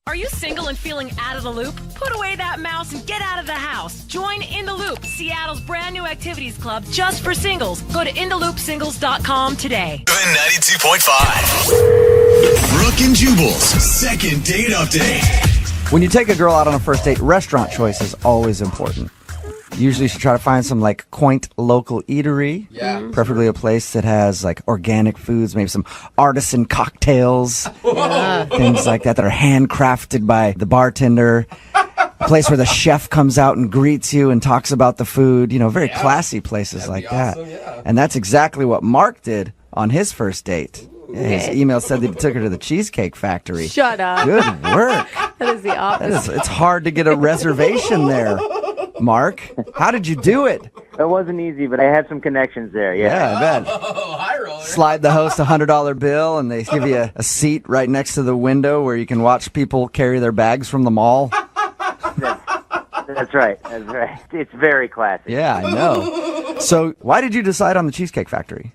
Are you single and feeling out of the loop? Put away that mouse and get out of the house. Join In the Loop, Seattle's brand new activities club just for singles. Go to intheloopsingles.com today. 92.5. Brooke and Jubal's second date update. When you take a girl out on a first date, restaurant choice is always important. Usually you should try to find some like quaint local eatery. Yeah. Preferably a place that has like organic foods, maybe some artisan cocktails, things like that are handcrafted by the bartender. A place where the chef comes out and greets you and talks about the food. You know, very classy places That'd like be that. awesome, yeah. And that's exactly what Mark did on his first date. His email said that he took her to the Cheesecake Factory. Shut up. Good work. That is the opposite. It's hard to get a reservation there. Mark, how did you do it? It wasn't easy, but I had some connections there, yeah. I bet. Oh, high roller. Slide the host a $100 bill, and they give you a seat right next to the window where you can watch people carry their bags from the mall. That's right. That's right. It's very classy. Yeah, I know. So why did you decide on the Cheesecake Factory?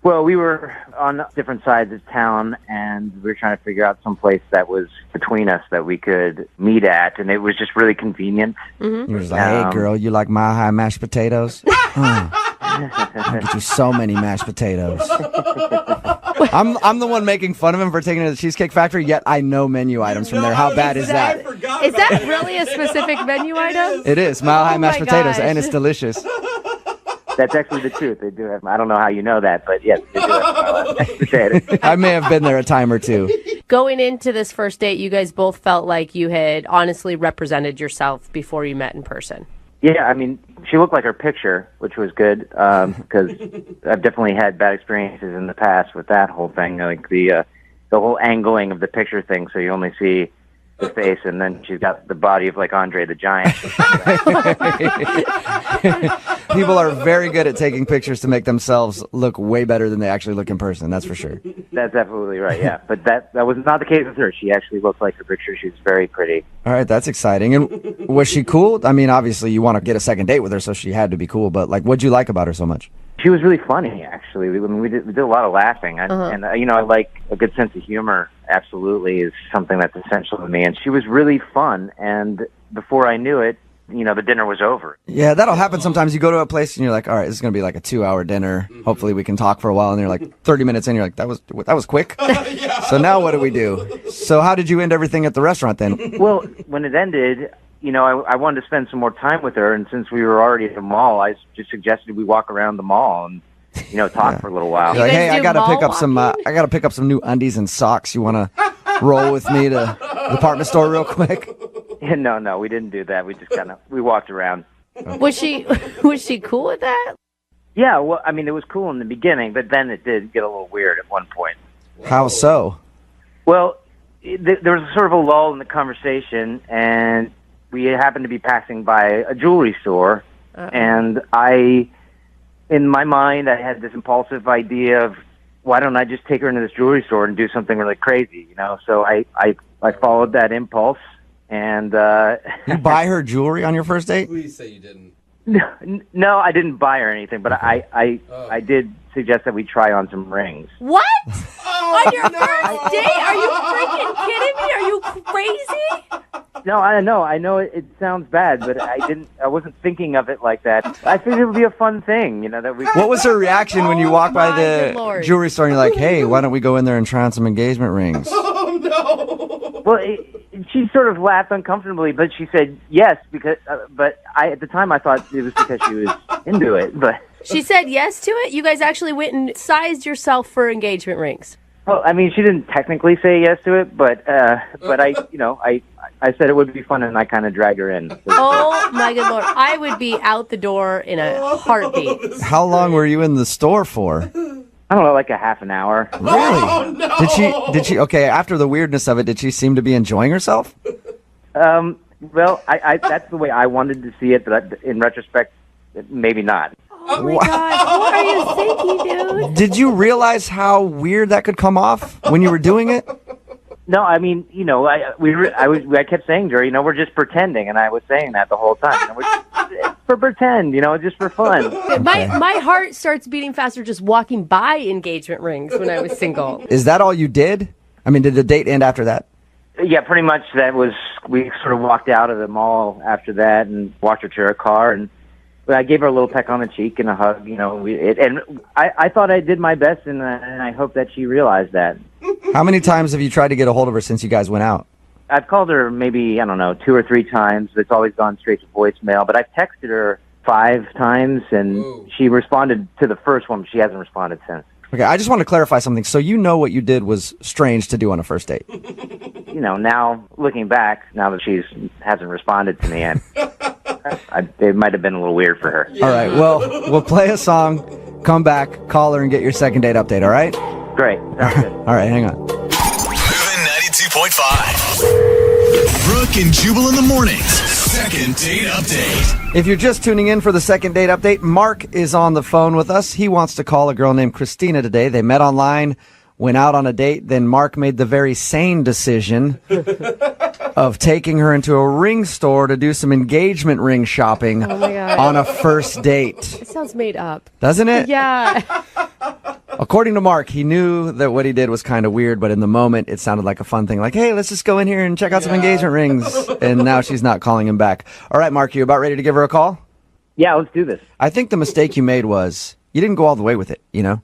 Well, we were on different sides of town, and we were trying to figure out some place that was between us that we could meet at, and it was just really convenient. You were just like, hey, girl, you like Mile High mashed potatoes? I'll get you so many mashed potatoes. I'm the one making fun of him for taking it to the Cheesecake Factory, yet I know menu items from there. How bad is that? Is that really a specific menu item? It is. Mile High mashed my potatoes, gosh. and it's delicious. That's actually the truth. They do have. I don't know how you know that, but yes, they do have mashed potatoes. I may have been there a time or two. Going into this first date, you guys both felt like you had honestly represented yourself before you met in person. Yeah, I mean, she looked like her picture, which was good, because I've definitely had bad experiences in the past with that whole thing, like the whole angling of the picture thing, so you only see the face, and then she's got the body of like Andre the Giant. People are very good at taking pictures to make themselves look way better than they actually look in person. That's for sure. That's absolutely right, yeah. But that was not the case with her. She actually looked like her picture. She was very pretty. All right, that's exciting. And was she cool? I mean, obviously you want to get a second date with her, so she had to be cool. But like, what'd you like about her so much? She was really funny, actually. We did a lot of laughing, and you know, I like a good sense of humor. Absolutely, is something that's essential to me. And she was really fun. And before I knew it, you know, the dinner was over. Yeah, that'll happen sometimes. You go to a place and you're like, all right, this is going to be like a 2-hour dinner. Hopefully we can talk for a while. And you're like 30 minutes in, you're like, that was quick. So now what do we do? So how did you end everything at the restaurant then? Well, when it ended, you know, I wanted to spend some more time with her. And since we were already at the mall, I just suggested we walk around the mall and, you know, talk for a little while. You're like, guys hey, I do got to mall pick up some. I got to pick up some new undies and socks. You want to roll with me to the department store real quick? No, we didn't do that. We just we walked around. Was she cool with that? Yeah, well, I mean, it was cool in the beginning, but then it did get a little weird at one point. How so? Well, there was sort of a lull in the conversation, and we happened to be passing by a jewelry store, and in my mind, I had this impulsive idea of, why don't I just take her into this jewelry store and do something really crazy, you know? So I followed that impulse, and You buy her jewelry on your first date? Please say you didn't. no, I didn't buy her anything, but I did suggest that we try on some rings. What? On your first date? Are you freaking kidding me? Are you crazy? No, I know it sounds bad, but I wasn't thinking of it like that. I figured it would be a fun thing, you know, that we. What was her reaction when you walked by my the Lord. jewelry store and you're like, hey, why don't we go in there and try on some engagement rings? Oh, no. Well, she sort of laughed uncomfortably, but she said yes because. But at the time I thought it was because she was into it. But She said yes to it? You guys actually went and sized yourself for engagement rings. well, I mean, she didn't technically say yes to it, but I said it would be fun, and I kind of dragged her in. Oh, my good Lord. I would be out the door in a heartbeat. How long were you in the store for? I don't know, like a half an hour. Really? Oh, no. Did she, okay, after the weirdness of it, did she seem to be enjoying herself? Well, I that's the way I wanted to see it, but in retrospect, maybe not. Oh, my God. What are you thinking, dude? Did you realize how weird that could come off when you were doing it? No, I mean, you know, I kept saying to her, you know, we're just pretending, and I was saying that the whole time. You know, it's for pretend, you know, just for fun. My heart starts beating faster just walking by engagement rings when I was single. Is that all you did? I mean, did the date end after that? Yeah, pretty much that was, we sort of walked out of the mall after that and walked her to her car, and I gave her a little peck on the cheek and a hug, and I thought I did my best, and I hope that she realized that. How many times have you tried to get a hold of her since you guys went out? I've called her maybe, 2 or 3 times. It's always gone straight to voicemail, but I've texted her 5 times, and she responded to the first one, but she hasn't responded since. Okay, I just want to clarify something. So you know what you did was strange to do on a first date. Now looking back, now that she hasn't responded to me, it might have been a little weird for her. All right, well, we'll play a song, come back, call her, and get your second date update, all right? Great. Sounds good. All right, hang on. Moving 92.5. Brooke and Jubal in the mornings. Second date update. If you're just tuning in for the second date update, Mark is on the phone with us. He wants to call a girl named Christina today. They met online, went out on a date. Then Mark made the very sane decision of taking her into a ring store to do some engagement ring shopping on a first date. It sounds made up. Doesn't it? Yeah. According to Mark, he knew that what he did was kind of weird, but in the moment, it sounded like a fun thing. Like, hey, let's just go in here and check out some engagement rings. And now she's not calling him back. All right, Mark, you about ready to give her a call? Yeah, let's do this. I think the mistake you made was you didn't go all the way with it,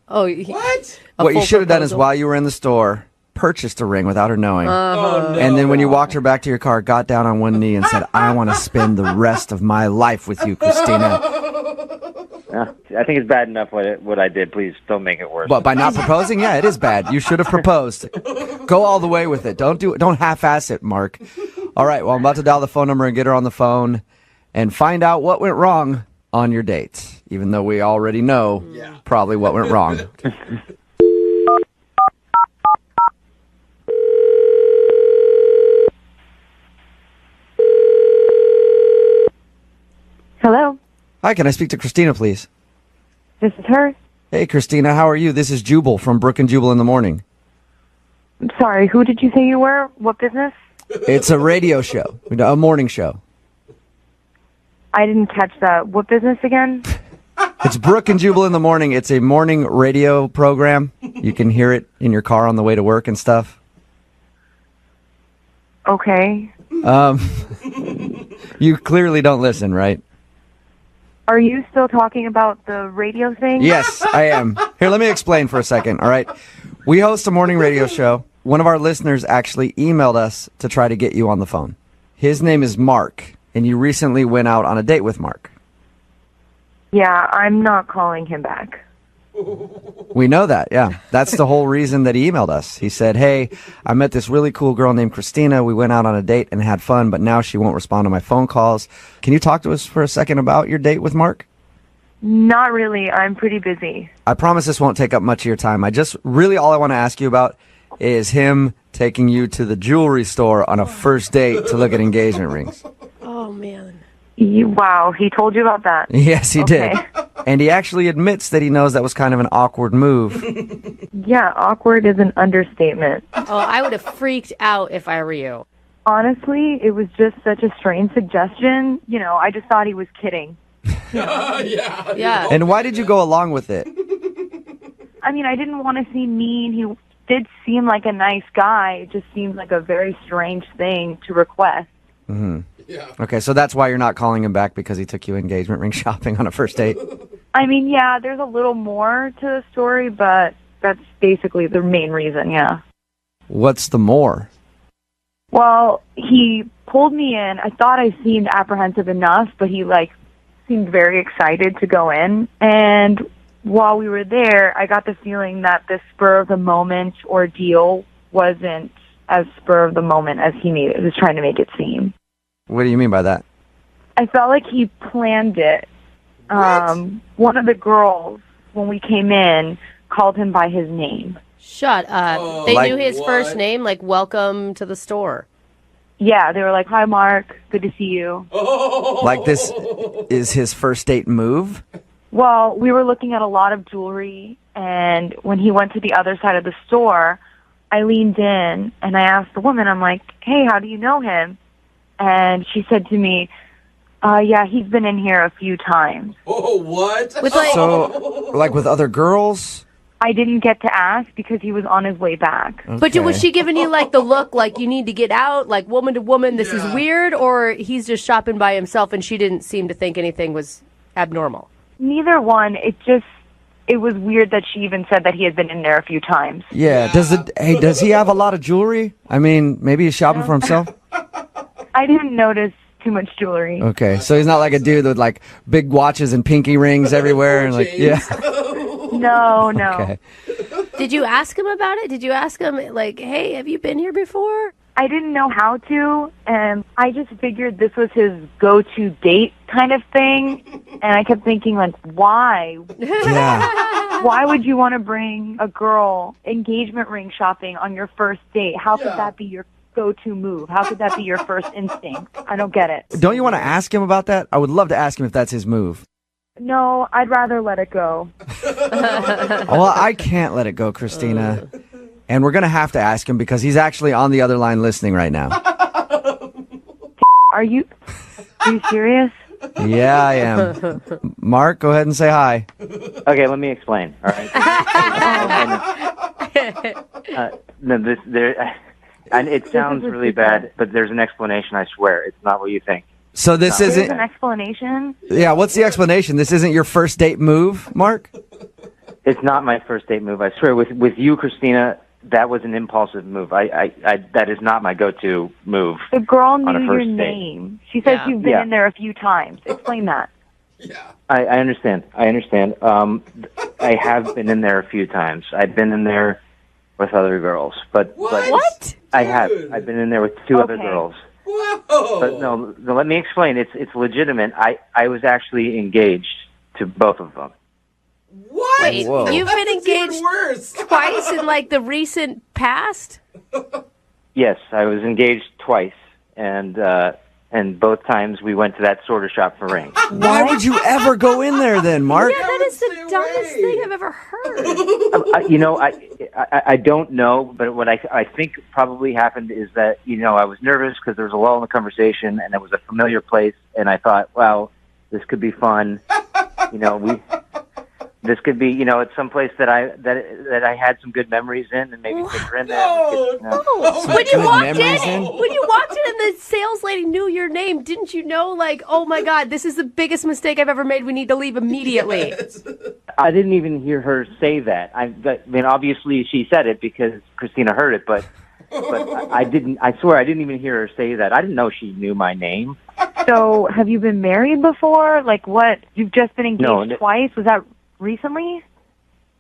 Oh, What? What you should have done is proposal. while you were in the store, purchased a ring without her knowing. And then when you walked her back to your car, got down on one knee and said, I want to spend the rest of my life with you, Christina. I think it's bad enough what I did. Please don't make it worse. But by not proposing, yeah, it is bad. You should have proposed. Go all the way with it. Don't half-ass it, Mark. All right, well, I'm about to dial the phone number and get her on the phone and find out what went wrong on your date, even though we already know probably what went wrong. Hello, Hi, can I speak to Christina, please? this is her. Hey, Christina, how are you? This is Jubal from Brooke and Jubal in the morning. I'm sorry, who did you say you were? What business? It's a radio show, a morning show. I didn't catch that. What business again? It's Brooke and Jubal in the morning. It's a morning radio program. You can hear it in your car on the way to work and stuff. Okay. You clearly don't listen, right? Are you still talking about the radio thing? Yes, I am. Here, let me explain for a second, all right? We host a morning radio show. One of our listeners actually emailed us to try to get you on the phone. His name is Mark, and you recently went out on a date with Mark. Yeah, I'm not calling him back. We know that, yeah. That's the whole reason that he emailed us. He said, hey, I met this really cool girl named Christina. We went out on a date and had fun, but now she won't respond to my phone calls. Can you talk to us for a second about your date with Mark? Not really. I'm pretty busy. I promise this won't take up much of your time. All I want to ask you about is him taking you to the jewelry store on a first date to look at engagement rings. Oh, man. Wow, he told you about that. Yes, he Okay. did. And he actually admits that he knows that was kind of an awkward move. Yeah, awkward is an understatement. Oh, I would have freaked out if I were you. Honestly, it was just such a strange suggestion. I just thought he was kidding. Yeah. And why did you go along with it? I mean, I didn't want to seem mean. He did seem like a nice guy. It just seemed like a very strange thing to request. Okay, so that's why you're not calling him back, because he took you engagement ring shopping on a first date. I mean, yeah, there's a little more to the story, but that's basically the main reason, yeah. What's the more? Well, he pulled me in. I thought I seemed apprehensive enough, but he, seemed very excited to go in. And while we were there, I got the feeling that the spur-of-the-moment ordeal wasn't as spur-of-the-moment as he was trying to make it seem. What do you mean by that? I felt like he planned it. One of the girls, when we came in, called him by his name. Shut up. They Like knew his what? first name, like, welcome to the store. Yeah, they were like, "Hi, Mark. Good to see you." Like this is his first date move? Well, we were looking at a lot of jewelry, and when he went to the other side of the store, I leaned in, and I asked the woman, I'm like, "Hey, how do you know him?" And she said to me, yeah, he's been in here a few times. Oh, what? With, like, So, like with other girls? I didn't get to ask because he was on his way back. But was she giving you like the look like you need to get out, like woman to woman, this is weird, or he's just shopping by himself and she didn't seem to think anything was abnormal? Neither one. It was weird that she even said that he had been in there a few times. Yeah. Does he have a lot of jewelry? I mean, maybe he's shopping for himself? I didn't notice too much jewelry. Okay. So he's not like a dude with like big watches and pinky rings everywhere and like, yeah. No. Okay. Did you ask him about it? Did you ask him, like, hey, have you been here before? I didn't know how to, and I just figured this was his go-to date kind of thing, and I kept thinking, like, why? Yeah. Why would you want to bring a girl engagement ring shopping on your first date? How could that be your go-to move? How could that be your first instinct? I don't get it. Don't you want to ask him about that? I would love to ask him if that's his move. No, I'd rather let it go. Well, I can't let it go, Christina. And we're going to have to ask him because he's actually on the other line listening right now. Are you serious? Yeah, I am. Mark, go ahead and say hi. Okay, let me explain. All right. And it sounds really bad, but there's an explanation. I swear, it's not what you think. So this There's isn't... an explanation? Yeah, what's the explanation? This isn't your first date move, Mark? It's not my first date move. I swear, with you, Christina, that was an impulsive move. I that is not my go-to move. The girl on a knew your first date. name. She says you've been in there a few times. Explain that. I understand. I have been in there a few times. I've been in there with other girls, but What? I have. I've been in there with two other Okay. girls. Whoa. But no, let me explain. It's legitimate. I was actually engaged to both of them. What? Wait, Whoa. you've been That's even engaged worse. twice in like the recent past? Yes, I was engaged twice, and both times we went to that sort of shop for rings. Why would you ever go in there then, Mark? Yeah, that is Stay the dumbest away. thing I've ever heard. I don't know, but what I think probably happened is that I was nervous because there was a lull in the conversation, and it was a familiar place, and I thought, wow, this could be fun. This could be, it's some place that I had some good memories in, and maybe take her in there. When you Good walked memories in, in? and the sales lady knew your name, didn't you know, like, oh my God, this is the biggest mistake I've ever made. We need to leave immediately. I didn't even hear her say that. I mean, obviously she said it because Christina heard it, but I didn't. I swear I didn't even hear her say that. I didn't know she knew my name. So, have you been married before? Like, what? You've just been engaged No, twice? Was that recently?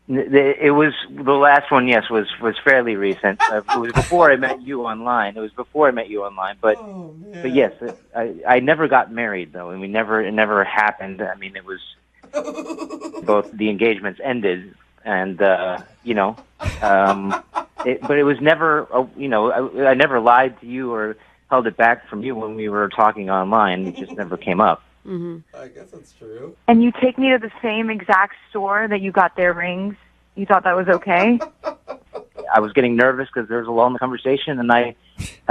It was the last one. Yes, was fairly recent. It was before I met you online. But but yes, I never got married though, and it never happened. I mean, it was both the engagements ended, and but it was never. I never lied to you or held it back from you when we were talking online. It just never came up. I guess that's true. And you take me to the same exact store that you got their rings? You thought that was okay? I was getting nervous because there was a lull in the conversation, and I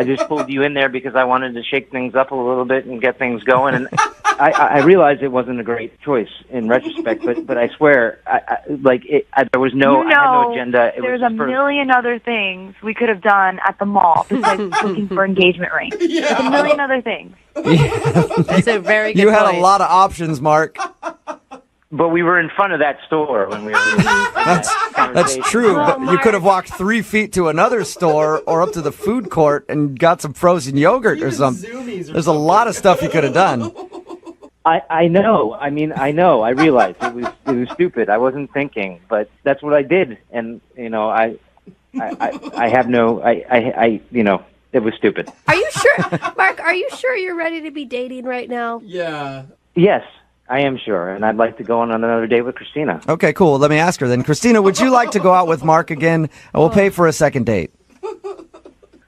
just pulled you in there because I wanted to shake things up a little bit and get things going. And I realized it wasn't a great choice in retrospect, but I swear, there was no, I had no agenda. There's a million other things we could have done at the mall besides looking for engagement rings. There's a million other things. That's a very good You had point. a lot of options, Mark. But we were in front of that store when we were. That's true, but you could have walked 3 feet to another store or up to the food court and got some frozen yogurt or Even something. Zoomies or There's a lot of stuff you could have done. I know. I mean, I know. I realized it was stupid. I wasn't thinking, but that's what I did, and I have no. It was stupid. Are you sure, Mark, are you sure you're ready to be dating right now? Yeah. Yes, I am sure, and I'd like to go on another date with Christina. Okay, cool. Let me ask her then. Christina, would you like to go out with Mark again? We'll pay for a second date.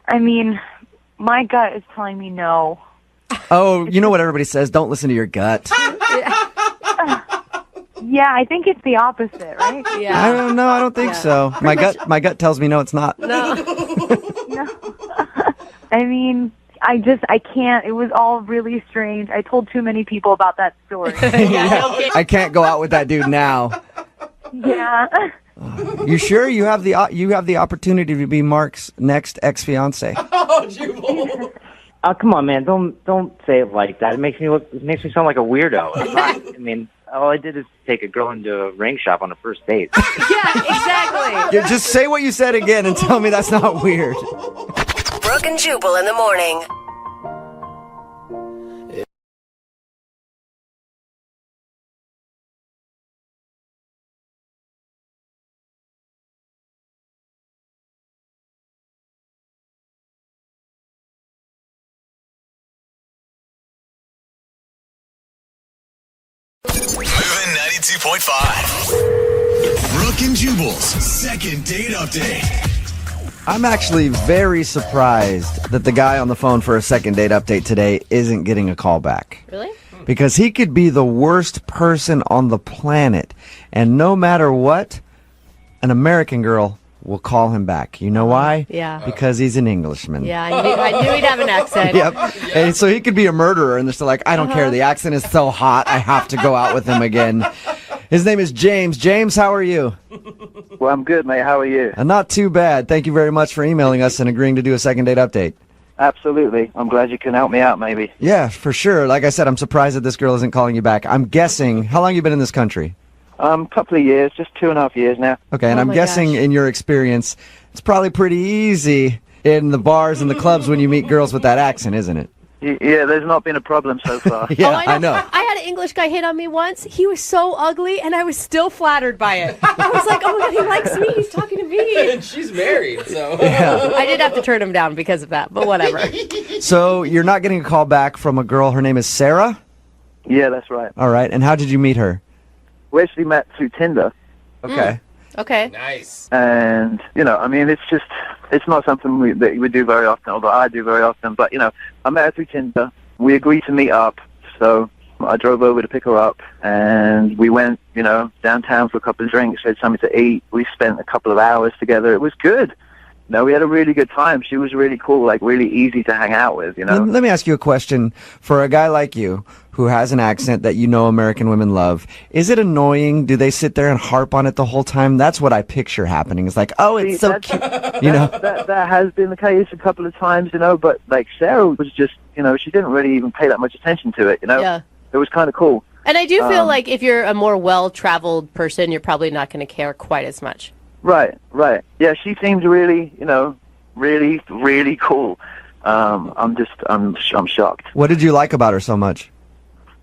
I mean, my gut is telling me no. Oh, you know what everybody says? Don't listen to your gut. Yeah, I think it's the opposite, right? Yeah. I don't know. I don't think so. My gut tells me no, it's not. No. No. I mean, I can't. It was all really strange. I told too many people about that story. I can't go out with that dude now. Yeah. You sure you have the opportunity to be Mark's next ex-fiance? Oh, Jubal. Oh, come on, man! Don't say it like that. It makes me sound like a weirdo. It's not, I mean, all I did is take a girl into a ring shop on a first date. Yeah, exactly. Yeah, just say what you said again and tell me that's not weird. Brooke and Jubal in the morning. Moving 92.5. Brooke and Jubal's second date update. I'm actually very surprised that the guy on the phone for a second date update today isn't getting a call back. Really? Because he could be the worst person on the planet, and no matter what, an American girl will call him back. You know why? Yeah. Because he's an Englishman. Yeah, I knew he'd have an accent. Yep. And so he could be a murderer, and they're still like, I don't care. The accent is so hot, I have to go out with him again. His name is James. James, how are you? Well, I'm good, mate. How are you? Not too bad. Thank you very much for emailing us and agreeing to do a second date update. Absolutely. I'm glad you can help me out, maybe. Yeah, for sure. Like I said, I'm surprised that this girl isn't calling you back. I'm guessing, how long have you been in this country? Couple of years, just 2.5 years now. Okay, and Oh I'm my guessing gosh. in your experience, it's probably pretty easy in the bars and the clubs when you meet girls with that accent, isn't it? Yeah, there's not been a problem so far. Yeah, I know. I had an English guy hit on me once. He was so ugly, and I was still flattered by it. I was like, oh my God, he likes me. He's talking to me. And she's married, so. I did have to turn him down because of that, but whatever. So you're not getting a call back from a girl. Her name is Sarah? Yeah, that's right. All right, and how did you meet her? We actually met through Tinder. Okay. Okay. Nice. And, I mean, it's not something that we do very often, although I do very often. But, I met her through Tinder. We agreed to meet up. So I drove over to pick her up. And we went, downtown for a couple of drinks, had something to eat. We spent a couple of hours together. It was good. We had a really good time. She was really cool, like really easy to hang out with, Let me ask you a question. For a guy like you, who has an accent that American women love, is it annoying? Do they sit there and harp on it the whole time? That's what I picture happening. It's like, oh, it's so cute, That has been the case a couple of times, but like Sarah was just, she didn't really even pay that much attention to it, Yeah. It was kind of cool. And I do feel like if you're a more well-traveled person, you're probably not going to care quite as much. Right. Yeah, she seems really, really, really cool. I'm shocked. What did you like about her so much?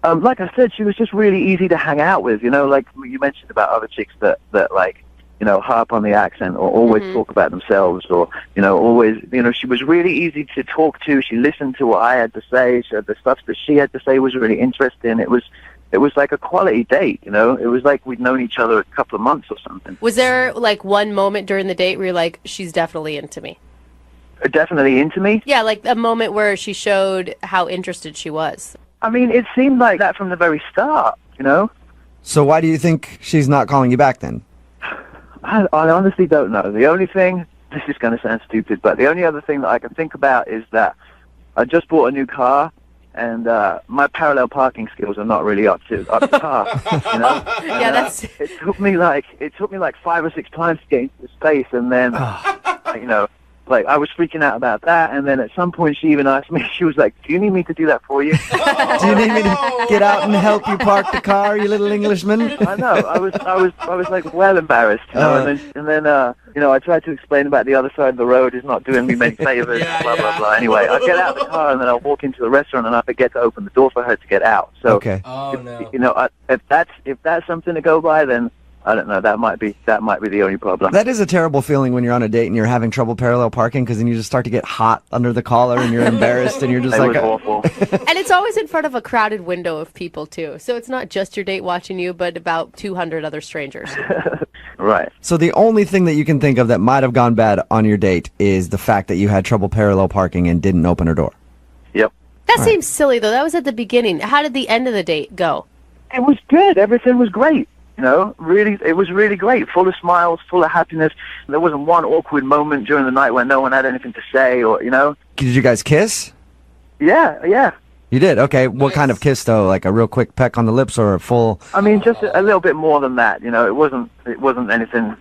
Like I said, she was just really easy to hang out with. Like you mentioned about other chicks that like, harp on the accent or always talk about themselves or, always, she was really easy to talk to. She listened to what I had to say. The stuff that she had to say was really interesting. It was like a quality date, It was like we'd known each other a couple of months or something. Was there like one moment during the date where you're like, she's definitely into me? Definitely into me? Yeah, like a moment where she showed how interested she was. I mean, it seemed like that from the very start, So why do you think she's not calling you back then? I honestly don't know. The only thing, this is going to sound stupid, but the only other thing that I can think about is that I just bought a new car, and my parallel parking skills are not really up to par. Yeah, that's. It took me like 5 or 6 times to get into the space, and then like I was freaking out about that, and then at some point she even asked me. She was like, "Do you need me to do that for you?" Do you need me to get out and help you park the car, you little Englishman? I know. I was like well embarrassed, and then I tried to explain about the other side of the road is not doing me many favors, blah blah blah. Anyway, I get out of the car and then I walk into the restaurant and I forget to open the door for her to get out. So, Okay. Oh, no. if that's something to go by, then I don't know. That might be the only problem. That is a terrible feeling when you're on a date and you're having trouble parallel parking because then you just start to get hot under the collar and you're embarrassed and you're just It like, was awful. And it's always in front of a crowded window of people, too. So it's not just your date watching you, but about 200 other strangers. Right. So the only thing that you can think of that might have gone bad on your date is the fact that you had trouble parallel parking and didn't open her door. Yep. That seems silly, though. That was at the beginning. How did the end of the date go? It was good. Everything was great. Really, it was really great. Full of smiles, full of happiness. There wasn't one awkward moment during the night where no one had anything to say, or Did you guys kiss? Yeah. You did? Okay. What kind of kiss, though? Like a real quick peck on the lips or a full... I mean, just a little bit more than that. You know, it wasn't anything,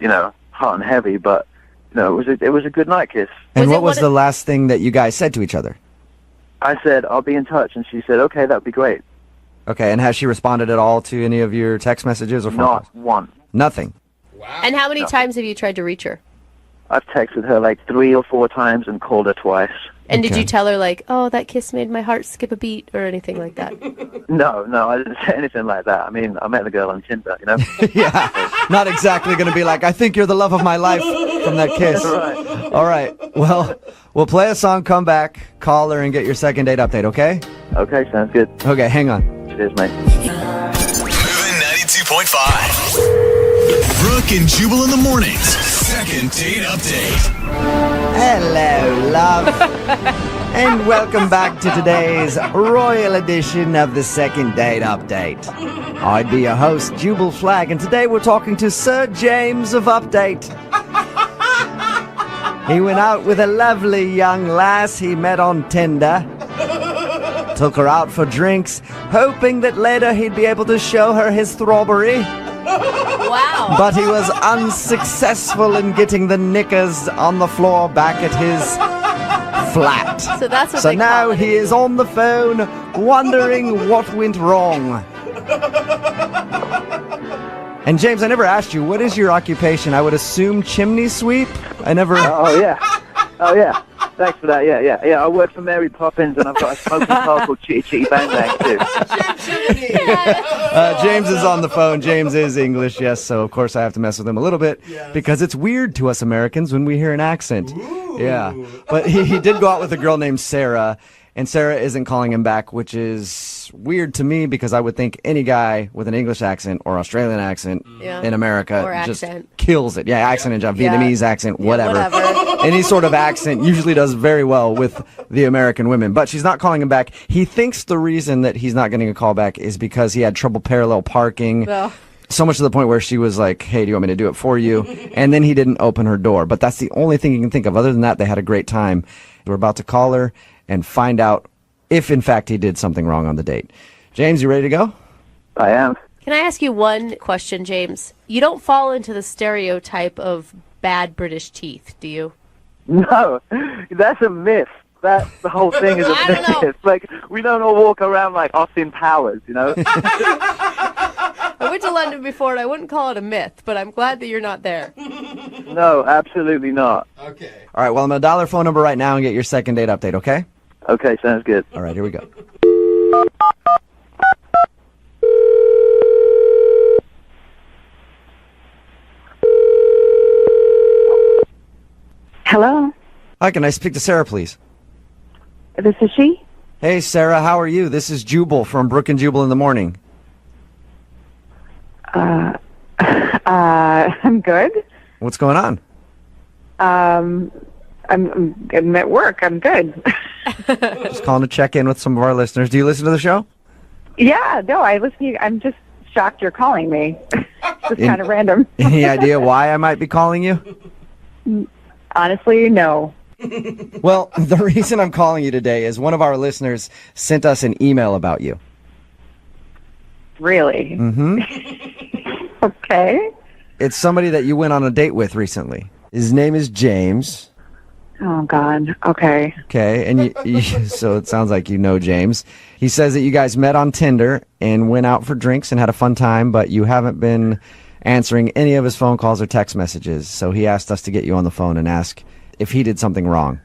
hot and heavy, but, it was a good night kiss. And what was the last thing that you guys said to each other? I said, I'll be in touch, and she said, okay, that would be great. Okay, and has she responded at all to any of your text messages or phone calls? Not one. Nothing? Wow. And how many times have you tried to reach her? I've texted her like 3 or 4 times and called her twice. And did Okay. you tell her, like, oh, that kiss made my heart skip a beat or anything like that? No, I didn't say anything like that. I mean, I met the girl on Tinder, Yeah, not exactly going to be like, I think you're the love of my life from that kiss. Right. All right, well, we'll play a song, come back, call her, and get your second date update, okay? Okay, sounds good. Okay, hang on. Cheers, mate. Moving 92.5. Brooke and Jubal in the mornings. Second date update. Hello, love. And welcome back to today's royal edition of the Second Date Update. I'd be your host, Jubal Flag, and today we're talking to Sir James of Update. He went out with a lovely young lass he met on Tinder. Took her out for drinks, hoping that later he'd be able to show her his throbbery. Wow. But he was unsuccessful in getting the knickers on the floor back at his flat. So that's what So they now call it. he is on the phone wondering what went wrong. And James, I never asked you, what is your occupation? I would assume chimney sweep? I never... Oh, yeah. Thanks for that. Yeah. I work for Mary Poppins, and I've got a smoking car called Chitty Chitty Bang Bang, too. James is on the phone. James is English, yes, so of course I have to mess with him a little bit because it's weird to us Americans when we hear an accent. Ooh. Yeah. But he did go out with a girl named Sarah, and Sarah isn't calling him back, which is weird to me because I would think any guy with an English accent or Australian accent in America Or just accent. kills it. Yeah, accent and job, Yeah. Vietnamese accent, whatever. whatever. Any sort of accent usually does very well with the American women. But she's not calling him back. He thinks the reason that he's not getting a call back is because he had trouble parallel parking. Ugh. So much to the point where she was like, hey, do you want me to do it for you? And then he didn't open her door. But that's the only thing you can think of. Other than that, they had a great time. We're about to call her and find out if, in fact, he did something wrong on the date. James, you ready to go? I am. Can I ask you one question, James? You don't fall into the stereotype of bad British teeth, do you? No, that's a myth. The whole thing is a I don't know. myth. Like, we don't all walk around like Austin Powers, I went to London before, and I wouldn't call it a myth, but I'm glad that you're not there. No, absolutely not. Okay. All right, well, I'm going to dial her phone number right now and get your second date update, okay? Okay, sounds good. All right, here we go. Hello, Hi, can I speak to Sarah, please? this is she. Hey, Sarah, how are you? This is Jubal from Brooke and Jubal in the morning. I'm good. What's going on? I'm at work. I'm good. Just calling to check in with some of our listeners. Do you listen to the show? Yeah, no, I listen to you. I'm just shocked you're calling me. Just In- kind of random. Any idea why I might be calling you? Honestly, no. Well, the reason I'm calling you today is one of our listeners sent us an email about you. Really? Mm-hmm. Okay. It's somebody that you went on a date with recently. His name is James. Oh, God. Okay. Okay, and so it sounds like you know James. He says that you guys met on Tinder and went out for drinks and had a fun time, but you haven't been answering any of his phone calls or text messages. So he asked us to get you on the phone and ask if he did something wrong.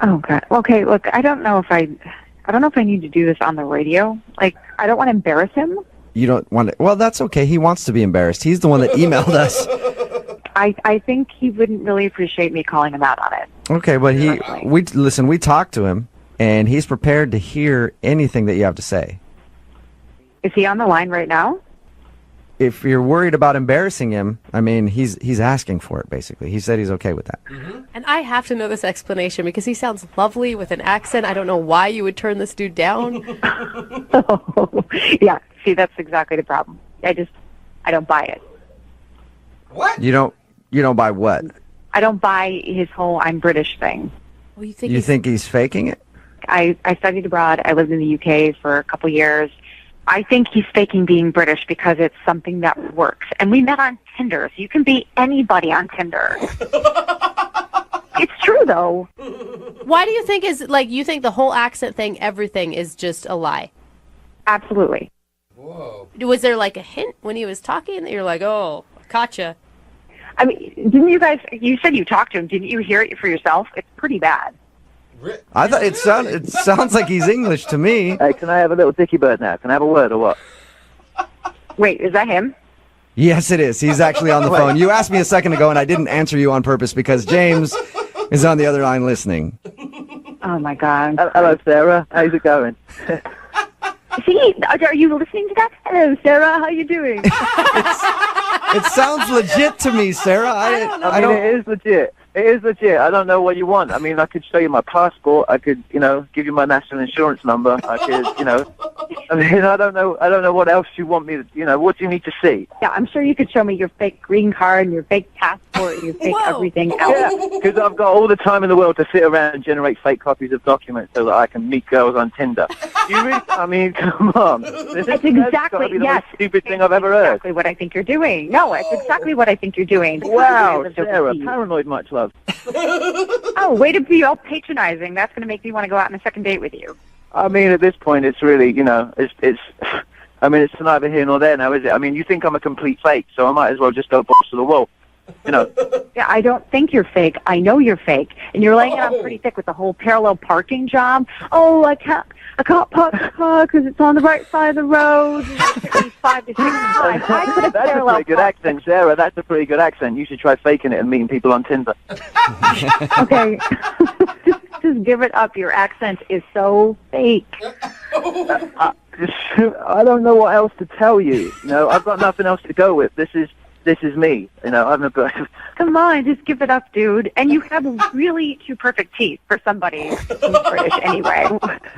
Oh, God. Okay, look, I don't know if I need to do this on the radio. Like, I don't want to embarrass him. You don't want to... Well, that's okay. He wants to be embarrassed. He's the one that emailed us. I think he wouldn't really appreciate me calling him out on it. Okay, but we talked to him, and he's prepared to hear anything that you have to say. Is he on the line right now? If you're worried about embarrassing him, I mean, he's asking for it, basically. He said he's okay with that. Mm-hmm. And I have to know this explanation because he sounds lovely with an accent. I don't know why you would turn this dude down. Yeah, see, that's exactly the problem. I don't buy it. What? You don't buy what? I don't buy his whole I'm British thing. Well, you think You think he's faking it? I studied abroad. I lived in the UK for a couple years. I think he's faking being British because it's something that works. And we met on Tinder, so you can be anybody on Tinder. It's true, though. Why do you think you think the whole accent thing, everything is just a lie? Absolutely. Whoa. Was there like a hint when he was talking that you're like, oh, gotcha? I mean, you said you talked to him. Didn't you hear it for yourself? It's pretty bad. I thought it sounds like he's English to me. Hey, can I have a little dicky bird now? Can I have a word or what? Wait, is that him? Yes, it is. He's actually on the phone. You asked me a second ago, and I didn't answer you on purpose because James is on the other line listening. Oh, my God. Hello, Sarah. How's it going? See, are you listening to that? Hello, Sarah. How you doing? It sounds legit to me, Sarah. I don't. It is legit. It is legit. I don't know what you want. I mean, I could show you my passport. I could, give you my national insurance number. I could, I mean, I don't know what else you want me to, what do you need to see? Yeah, I'm sure you could show me your fake green card and your fake passport and your fake everything else. Yeah, because I've got all the time in the world to sit around and generate fake copies of documents so that I can meet girls on Tinder. You really, I mean, come on. That's exactly, the most stupid thing I've ever heard. Exactly what I think you're doing. No, it's exactly what I think you're doing. Wow, Sarah, paranoid much love. Oh, way to be all patronizing. That's going to make me want to go out on a second date with you. I mean, at this point, it's really, it's it's neither here nor there now, is it? I mean, you think I'm a complete fake, so I might as well just go balls to the wall, Yeah, I don't think you're fake. I know you're fake. And you're laying it on pretty thick with the whole parallel parking job. Oh, I can't park the car because it's on the right side of the road. It took me 5 to 6 times. I could have That's a parallel pretty good accent, Sarah. That's a pretty good accent. You should try faking it and meeting people on Tinder. Okay. Just give it up. Your accent is so fake. I don't know what else to tell you. I've got nothing else to go with. This is me. I've never. Come on, just give it up, dude. And you have really two perfect teeth for somebody who's British anyway.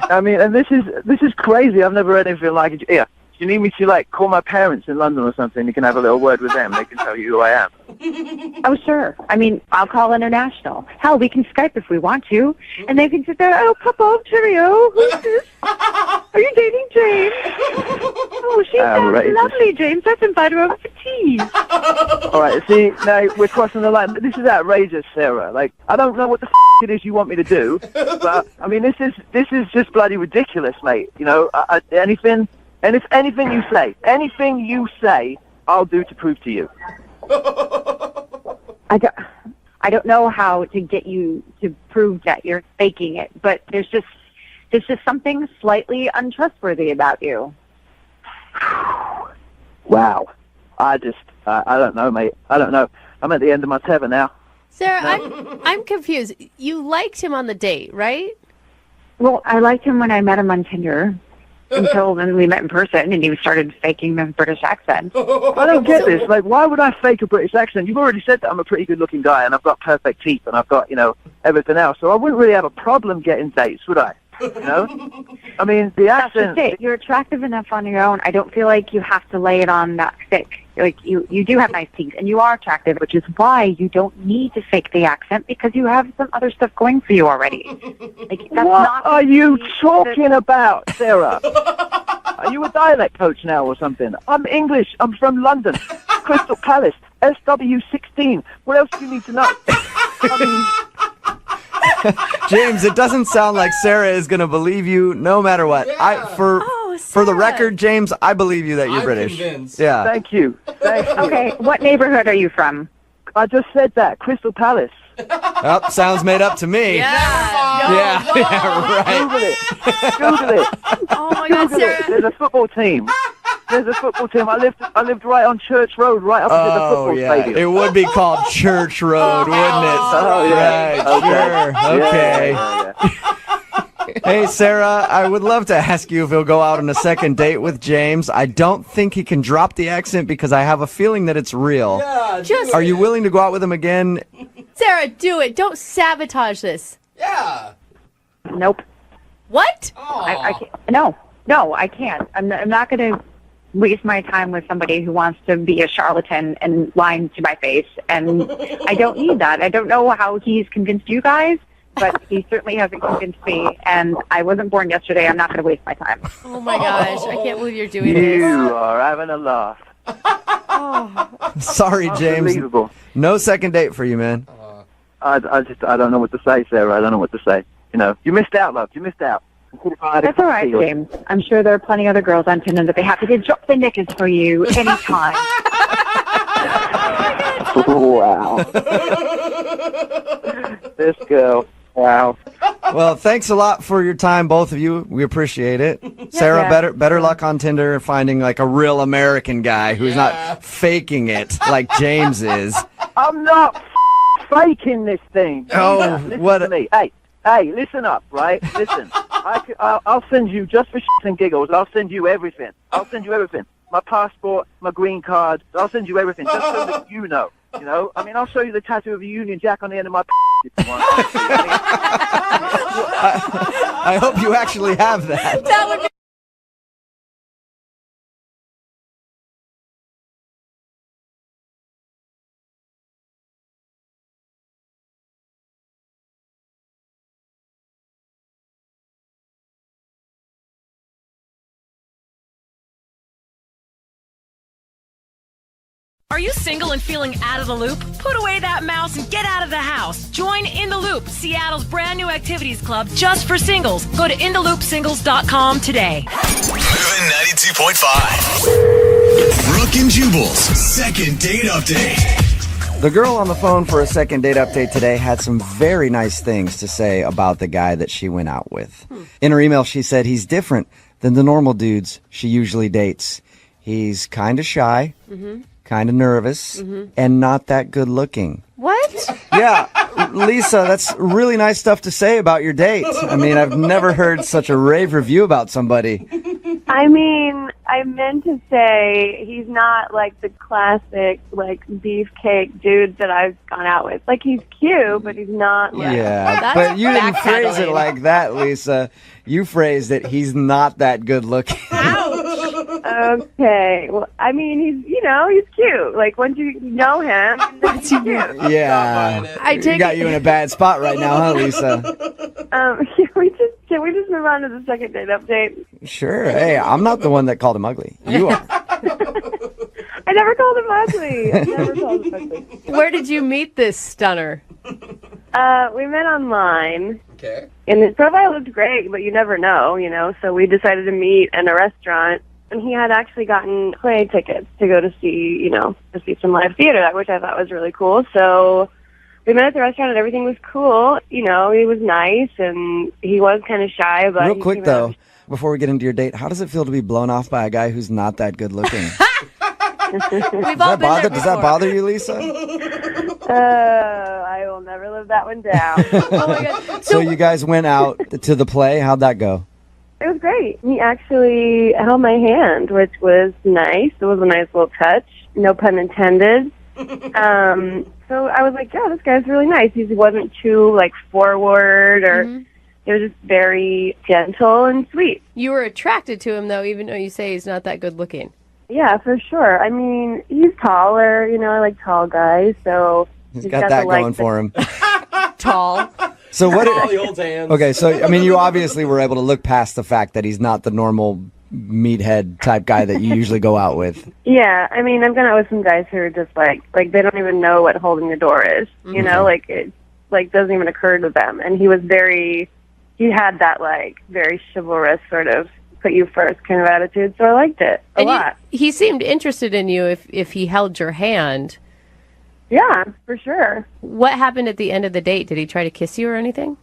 I mean, and this is crazy. I've never heard anything like it. Yeah. You need me to call my parents in London or something? You can have a little word with them. They can tell you who I am. Oh, sure. I mean, I'll call international. Hell, we can Skype if we want to. And they can sit there, oh, Papa, cheerio. Who's this? Are you dating James? Oh, she sounds lovely, James. Let's invite her over for tea. All right, see, now we're crossing the line. This is outrageous, Sarah. I don't know what the it is you want me to do, but, I mean, this is just bloody ridiculous, mate. Anything you say, I'll do to prove to you. I don't know how to get you to prove that you're faking it, but there's just something slightly untrustworthy about you. Wow. I don't know, mate. I don't know. I'm at the end of my tether now. Sarah, I'm confused. You liked him on the date, right? Well, I liked him when I met him on Tinder. Until then we met in person and he started faking the British accent. I don't get this. Why would I fake a British accent? You've already said that I'm a pretty good-looking guy and I've got perfect teeth and I've got, everything else. So I wouldn't really have a problem getting dates, would I? I mean, the accent... That's just it. You're attractive enough on your own. I don't feel like you have to lay it on that thick. You do have nice teeth and you are attractive, which is why you don't need to fake the accent because you have some other stuff going for you already. What are you talking about, Sarah? Are you a dialect coach now or something? I'm English. I'm from London. Crystal Palace. SW16. What else do you need to know? James, it doesn't sound like Sarah is going to believe you no matter what. Yeah. For the record, James, I believe you that you're British. Convinced. Yeah. Thank you. Okay, what neighborhood are you from? I just said that. Crystal Palace. Oh, sounds made up to me. Yeah. Right. Google it. Oh my God, Google Sarah. it. There's a football team. I lived right on Church Road, right opposite the football stadium. It would be called Church Road, wouldn't it? Oh, yeah. Right, sure. Okay. Yeah. Hey, Sarah, I would love to ask you if he'll go out on a second date with James. I don't think he can drop the accent because I have a feeling that it's real. Yeah, Are you willing to go out with him again? Sarah, do it. Don't sabotage this. Yeah. Nope. What? I can't. No, I can't. I'm not going to waste my time with somebody who wants to be a charlatan and lying to my face, and I don't need that. I don't know how he's convinced you guys, but he certainly hasn't convinced me, and I wasn't born yesterday. I'm not going to waste my time. Oh my gosh, I can't believe you're doing You this. are having a laugh. Sorry, James. Unbelievable. No second date for you, man. I don't know what to say, Sarah. I don't know what to say. You know, you missed out, love. You missed out. That's all right, James. I'm sure there are plenty of other girls on Tinder that be happy to drop their knickers for you anytime. Wow. This girl. Wow. Well, thanks a lot for your time, both of you. We appreciate it. Sarah, better luck on Tinder finding like a real American guy who's not faking it like James is. I'm not faking this thing. Oh, listen what? to me. Hey, listen up, right? Listen. I'll send you, just for shits and giggles, I'll send you everything. I'll send you everything. My passport, my green card. I'll send you everything, just so that you know. You know? I mean, I'll show you the tattoo of a Union Jack on the end of my if you want. I hope you actually have that. That would be Are you single and feeling out of the loop? Put away that mouse and get out of the house. Join In the Loop, Seattle's brand new activities club just for singles. Go to intheloopsingles.com today. Moving 92.5. Brooke and Jubal's second date update. The girl on the phone for a second date update today had some very nice things to say about the guy that she went out with. In her email, she said he's different than the normal dudes she usually dates. He's kind of shy, kind of nervous, and not that good looking. what? Yeah, Lisa, that's really nice stuff to say about your date. I mean, I've never heard such a rave review about somebody. I mean, I meant to say he's not like the classic, like, beefcake dude that I've gone out with. Like, he's cute, but he's not like... Yeah, That's but you didn't phrase it backpedaling. like that, Lisa. You phrased it, he's not that good looking. Okay. Well, I mean, he's cute. Like, once you know him, he's cute. Yeah, I take got you in a bad spot right now, huh, Lisa? Can we just move on to the second date update? Sure. Hey, I'm not the one that called him ugly. You are. I never called him ugly. I never called him ugly. Where did you meet this stunner? We met online. Okay. And his profile looked great, but you never know, so we decided to meet in a restaurant. And he had actually gotten play tickets to go to see, some live theater, which I thought was really cool. So we met at the restaurant and everything was cool. He was nice and he was kind of shy. But Real he quick, came though, out- before we get into your date, how does it feel to be blown off by a guy who's not that good looking? We've all been there Does that before. bother you, Lisa? I will never live that one down. Oh my god. So you guys went out to the play. How'd that go? It was great. He actually held my hand, which was nice. It was a nice little touch, no pun intended. So I was like, yeah, this guy's really nice. He wasn't too, forward or... It was just very gentle and sweet. You were attracted to him, though, even though you say he's not that good looking. Yeah, for sure. I mean, he's taller. I like tall guys, so... He's got that going for him. Tall. So what? He holds hands. Okay, so I mean, you obviously were able to look past the fact that he's not the normal meathead type guy that you usually go out with. Yeah, I mean, I've gone out with some guys who are just like they don't even know what holding the door is. It doesn't even occur to them. And he had that very chivalrous sort of put you first kind of attitude. So I liked it a lot. He seemed interested in you if he held your hand. Yeah, for sure. What happened at the end of the date? Did he try to kiss you or anything?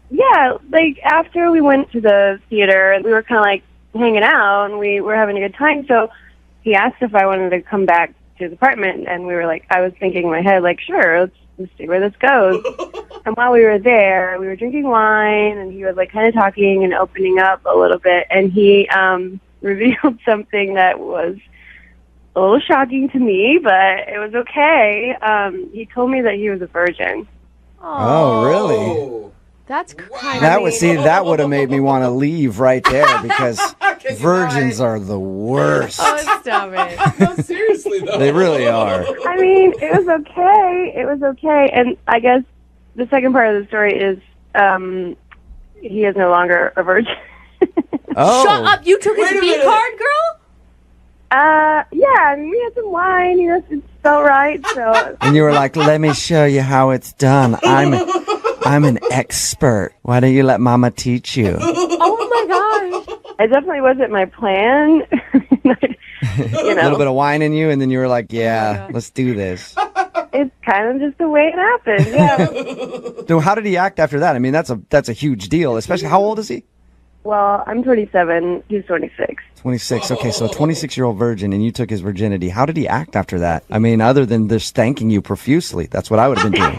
Yeah, after we went to the theater, we were kind of hanging out and we were having a good time. So he asked if I wanted to come back to his apartment, and we were I was thinking in my head, sure, let's see where this goes. And while we were there, we were drinking wine, and he was kind of talking and opening up a little bit, and he revealed something that was a little shocking to me, but it was okay. He told me that he was a virgin. Oh, really? Oh. That's kind That would have made me want to leave right there because virgins are the worst. Oh, stop it. No, seriously, though. They really are. I mean, it was okay. It was okay. And I guess the second part of the story is he is no longer a virgin. Oh. Shut up! You took his V card, girl? Yeah, I mean, we had some wine, it felt right, so... And you were like, let me show you how it's done. I'm an expert. Why don't you let Mama teach you? Oh my gosh. It definitely wasn't my plan. A little bit of wine in you, and then you were like, yeah, let's do this. It's kind of just the way it happened, yeah. So how did he act after that? I mean, that's a huge deal, especially, how old is he? Well, I'm 27, he's 26. 26. Okay, so a 26-year-old virgin, and you took his virginity. How did he act after that? I mean, other than just thanking you profusely. That's what I would have been doing.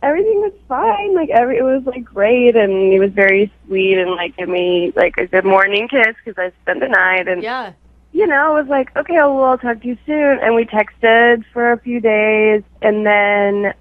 Everything was fine. It was great, and he was very sweet, and gave me a good morning kiss because I spent the night, and Yeah. it was like, okay, well, I'll talk to you soon, and we texted for a few days, and then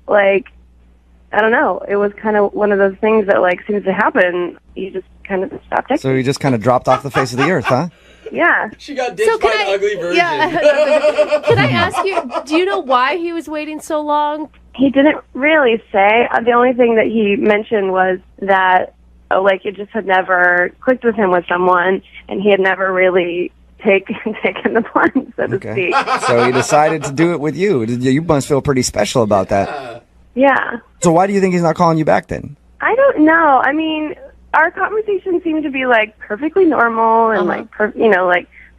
I don't know, it was kind of one of those things that seems to happen. You just kind of stop texting. So he just kind of dropped off the face of the earth, huh? Yeah. She got ditched by an ugly virgin. Yeah. Can I ask you, do you know why he was waiting so long? He didn't really say. The only thing that he mentioned was that, it just had never clicked with him with someone, and he had never really taken the plunge, so to speak. So he decided to do it with you. You must feel pretty special about that. Yeah. So why do you think he's not calling you back then? I don't know. I mean, our conversation seemed to be perfectly normal and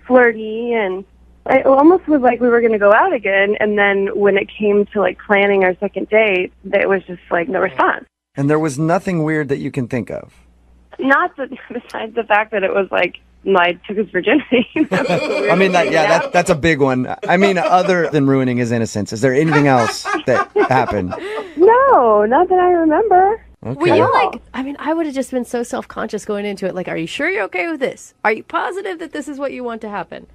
flirty, and it almost was like we were going to go out again. And then when it came to planning our second date, it was just no response. And there was nothing weird that you can think of. Not besides the fact that it was I took his virginity. I mean, that's a big one. I mean, other than ruining his innocence, is there anything else that happened? No, not that I remember. Okay. Were you I would have just been so self-conscious going into it. Are you sure you're okay with this? Are you positive that this is what you want to happen?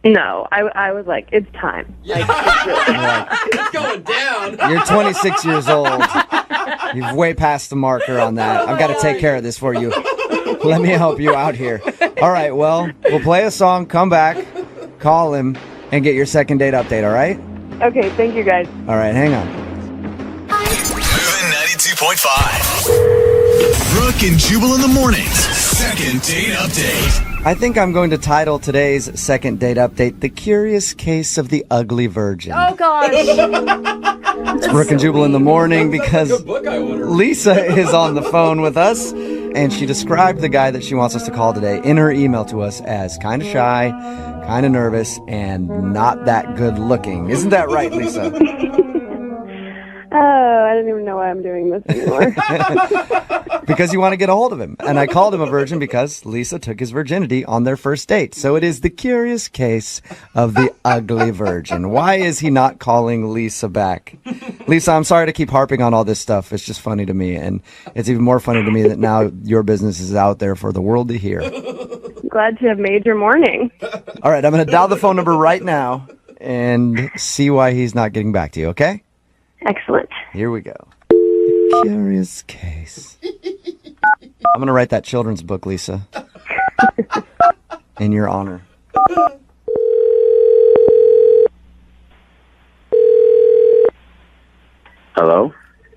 No, I was like, it's time. It's going down. You're 26 years old. You've way past the marker on that. I've got to take care of this for you. Let me help you out here. All right, well, we'll play a song, come back, call him, and get your second date update, all right? Okay, thank you guys. All right, hang on. Moving 92.5. Brooke and Jubal in the mornings. Second date update. I think I'm going to title today's second date update, The Curious Case of the Ugly Virgin. Oh, gosh. It's Brooke and Jubal in the morning because Good book I ordered. Lisa is on the phone with us, and she described the guy that she wants us to call today in her email to us as kind of shy, kind of nervous, and not that good looking. Isn't that right, Lisa? Oh, I don't even know why I'm doing this anymore. Because you want to get a hold of him. And I called him a virgin because Lisa took his virginity on their first date. So it is the curious case of the ugly virgin. Why is he not calling Lisa back? Lisa, I'm sorry to keep harping on all this stuff. It's just funny to me. And it's even more funny to me that now your business is out there for the world to hear. Glad to have made your morning. All right, I'm going to dial the phone number right now and see why he's not getting back to you, okay? Excellent. Here we go. The curious case. I'm going to write that children's book, Lisa. In your honor. Hello?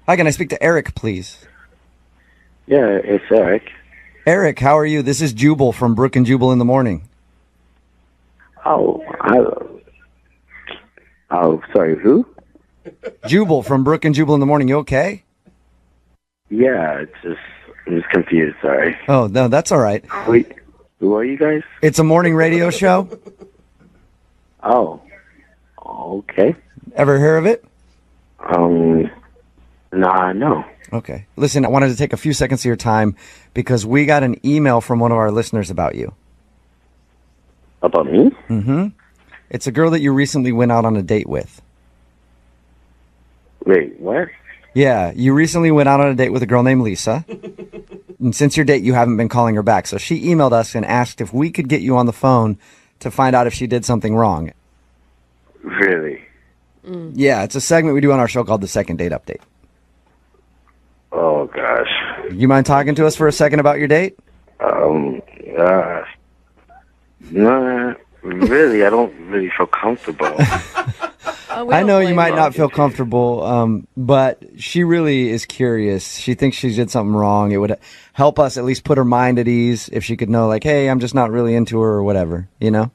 Hi, can I speak to Eric, please? Yeah, it's Eric. Eric, how are you? This is Jubal from Brooke and Jubal in the morning. Oh, sorry, who? Jubal from Brooke and Jubal in the morning. You okay? Yeah, I'm just confused, sorry. Oh, no, that's all right. Wait, who are you guys? It's a morning radio show. Oh, okay. Ever hear of it? Nah, no. Okay. Listen, I wanted to take a few seconds of your time because we got an email from one of our listeners about you. About me? Mm-hmm. It's a girl that you recently went out on a date with. Wait, what? Yeah, you recently went out on a date with a girl named Lisa. And since your date, you haven't been calling her back. So she emailed us and asked if we could get you on the phone to find out if she did something wrong. Really? Yeah, it's a segment we do on our show called The Second Date Update. Oh, gosh. You mind talking to us for a second about your date? Nah, really, I don't really feel comfortable. I know you might not feel comfortable, but she really is curious. She thinks she did something wrong. It would help us at least put her mind at ease if she could know, like, hey, I'm just not really into her or whatever, you know?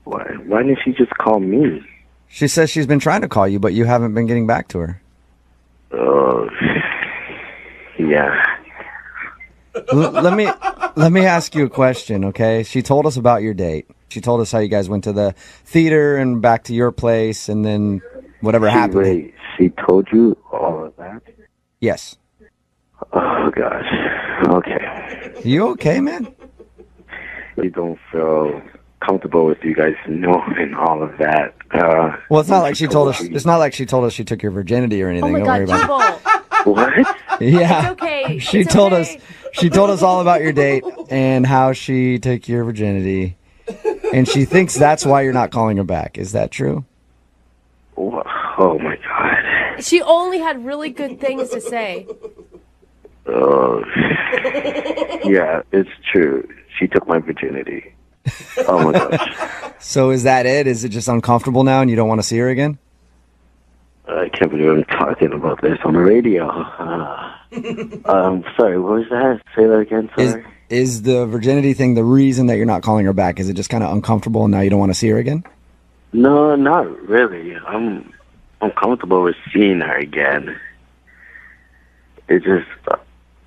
Why didn't she just call me? She says she's been trying to call you, but you haven't been getting back to her. Oh, yeah. Let me ask you a question, okay? She told us about your date. She told us how you guys went to the theater and back to your place, and then whatever happened. Wait, she told you all of that? Yes. Oh, gosh. Okay. You okay, man? You don't feel comfortable with you guys knowing all of that. Well, it's not like she told us. It's not like she told us she took your virginity or anything. Oh my Don't God, worry about Jubal. What? it. Yeah. It's okay. She It's told okay. us. She told us all about your date and how she took your virginity, and she thinks that's why you're not calling her back. Is that true? Oh, my God. She only had really good things to say. Oh, yeah, it's true. She took my virginity. Oh, my gosh. So is that it? Is it just uncomfortable now and you don't want to see her again? I can't believe I'm talking about this on the radio. Sorry, what was that? Say that again, sorry. Is the virginity thing the reason that you're not calling her back? Is it just kind of uncomfortable and now you don't want to see her again? No, not really. I'm comfortable with seeing her again. It's just,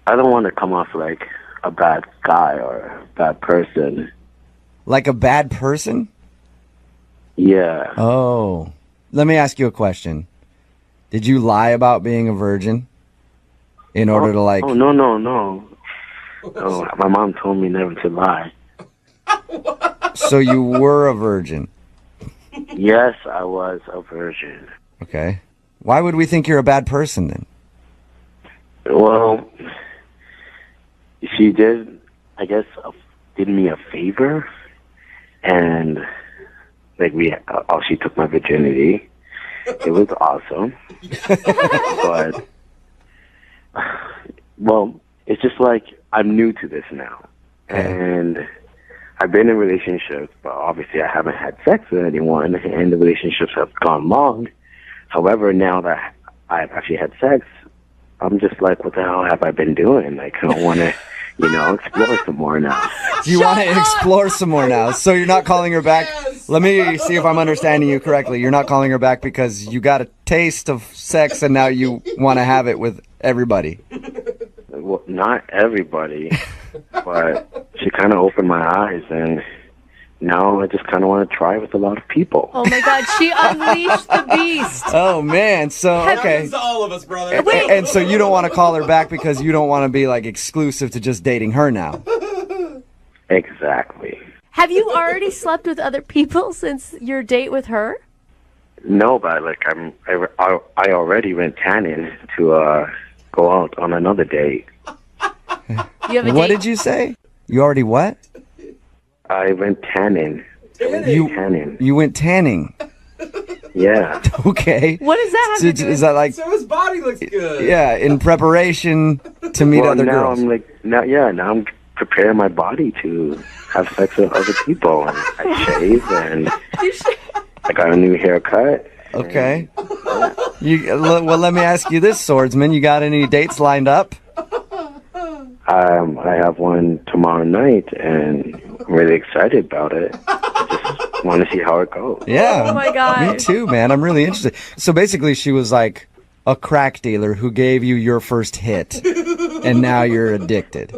I don't want to come off like a bad guy or a bad person. Like a bad person? Yeah. Oh. Let me ask you a question. Did you lie about being a virgin in order to like... Oh, no. No, my mom told me never to lie. So you were a virgin? Yes, I was a virgin. Okay. Why would we think you're a bad person then? Well, she did, I guess, did me a favor, and like she took my virginity. It was awesome, but well, it's just like I'm new to this now, and I've been in relationships, but obviously I haven't had sex with anyone, and the relationships have gone long. However, now that I've actually had sex, I'm just like, what the hell have I been doing? Like, I want to, explore some more now. You want to explore some more now. So you're not calling her back. Let me see if I'm understanding you correctly. You're not calling her back because you got a taste of sex and now you want to have it with everybody. Well, not everybody, but she kind of opened my eyes, and now I just kind of want to try with a lot of people. Oh my God, she unleashed the beast. Oh man, so okay. Happens to all of us, brother. And so you don't want to call her back because you don't want to be like exclusive to just dating her now. Exactly. Have you already slept with other people since your date with her? No, but like I already went tanning to go out on another date. You have a What date? did you say? You already what? I went tanning. You went tanning. Yeah. Okay. What does that have to do Is that like So his body looks good. yeah, in prepreration to meet other now girls? I'm like now I'm preparing my body to have sex with other people, and I shave, and I got a new haircut. Okay. Well, let me ask you this, Swordsman. You got any dates lined up? I have one tomorrow night, and I'm really excited about it. I just want to see how it goes. Yeah. Oh my God. Me too, man. I'm really interested. So basically, she was like a crack dealer who gave you your first hit, and now you're addicted.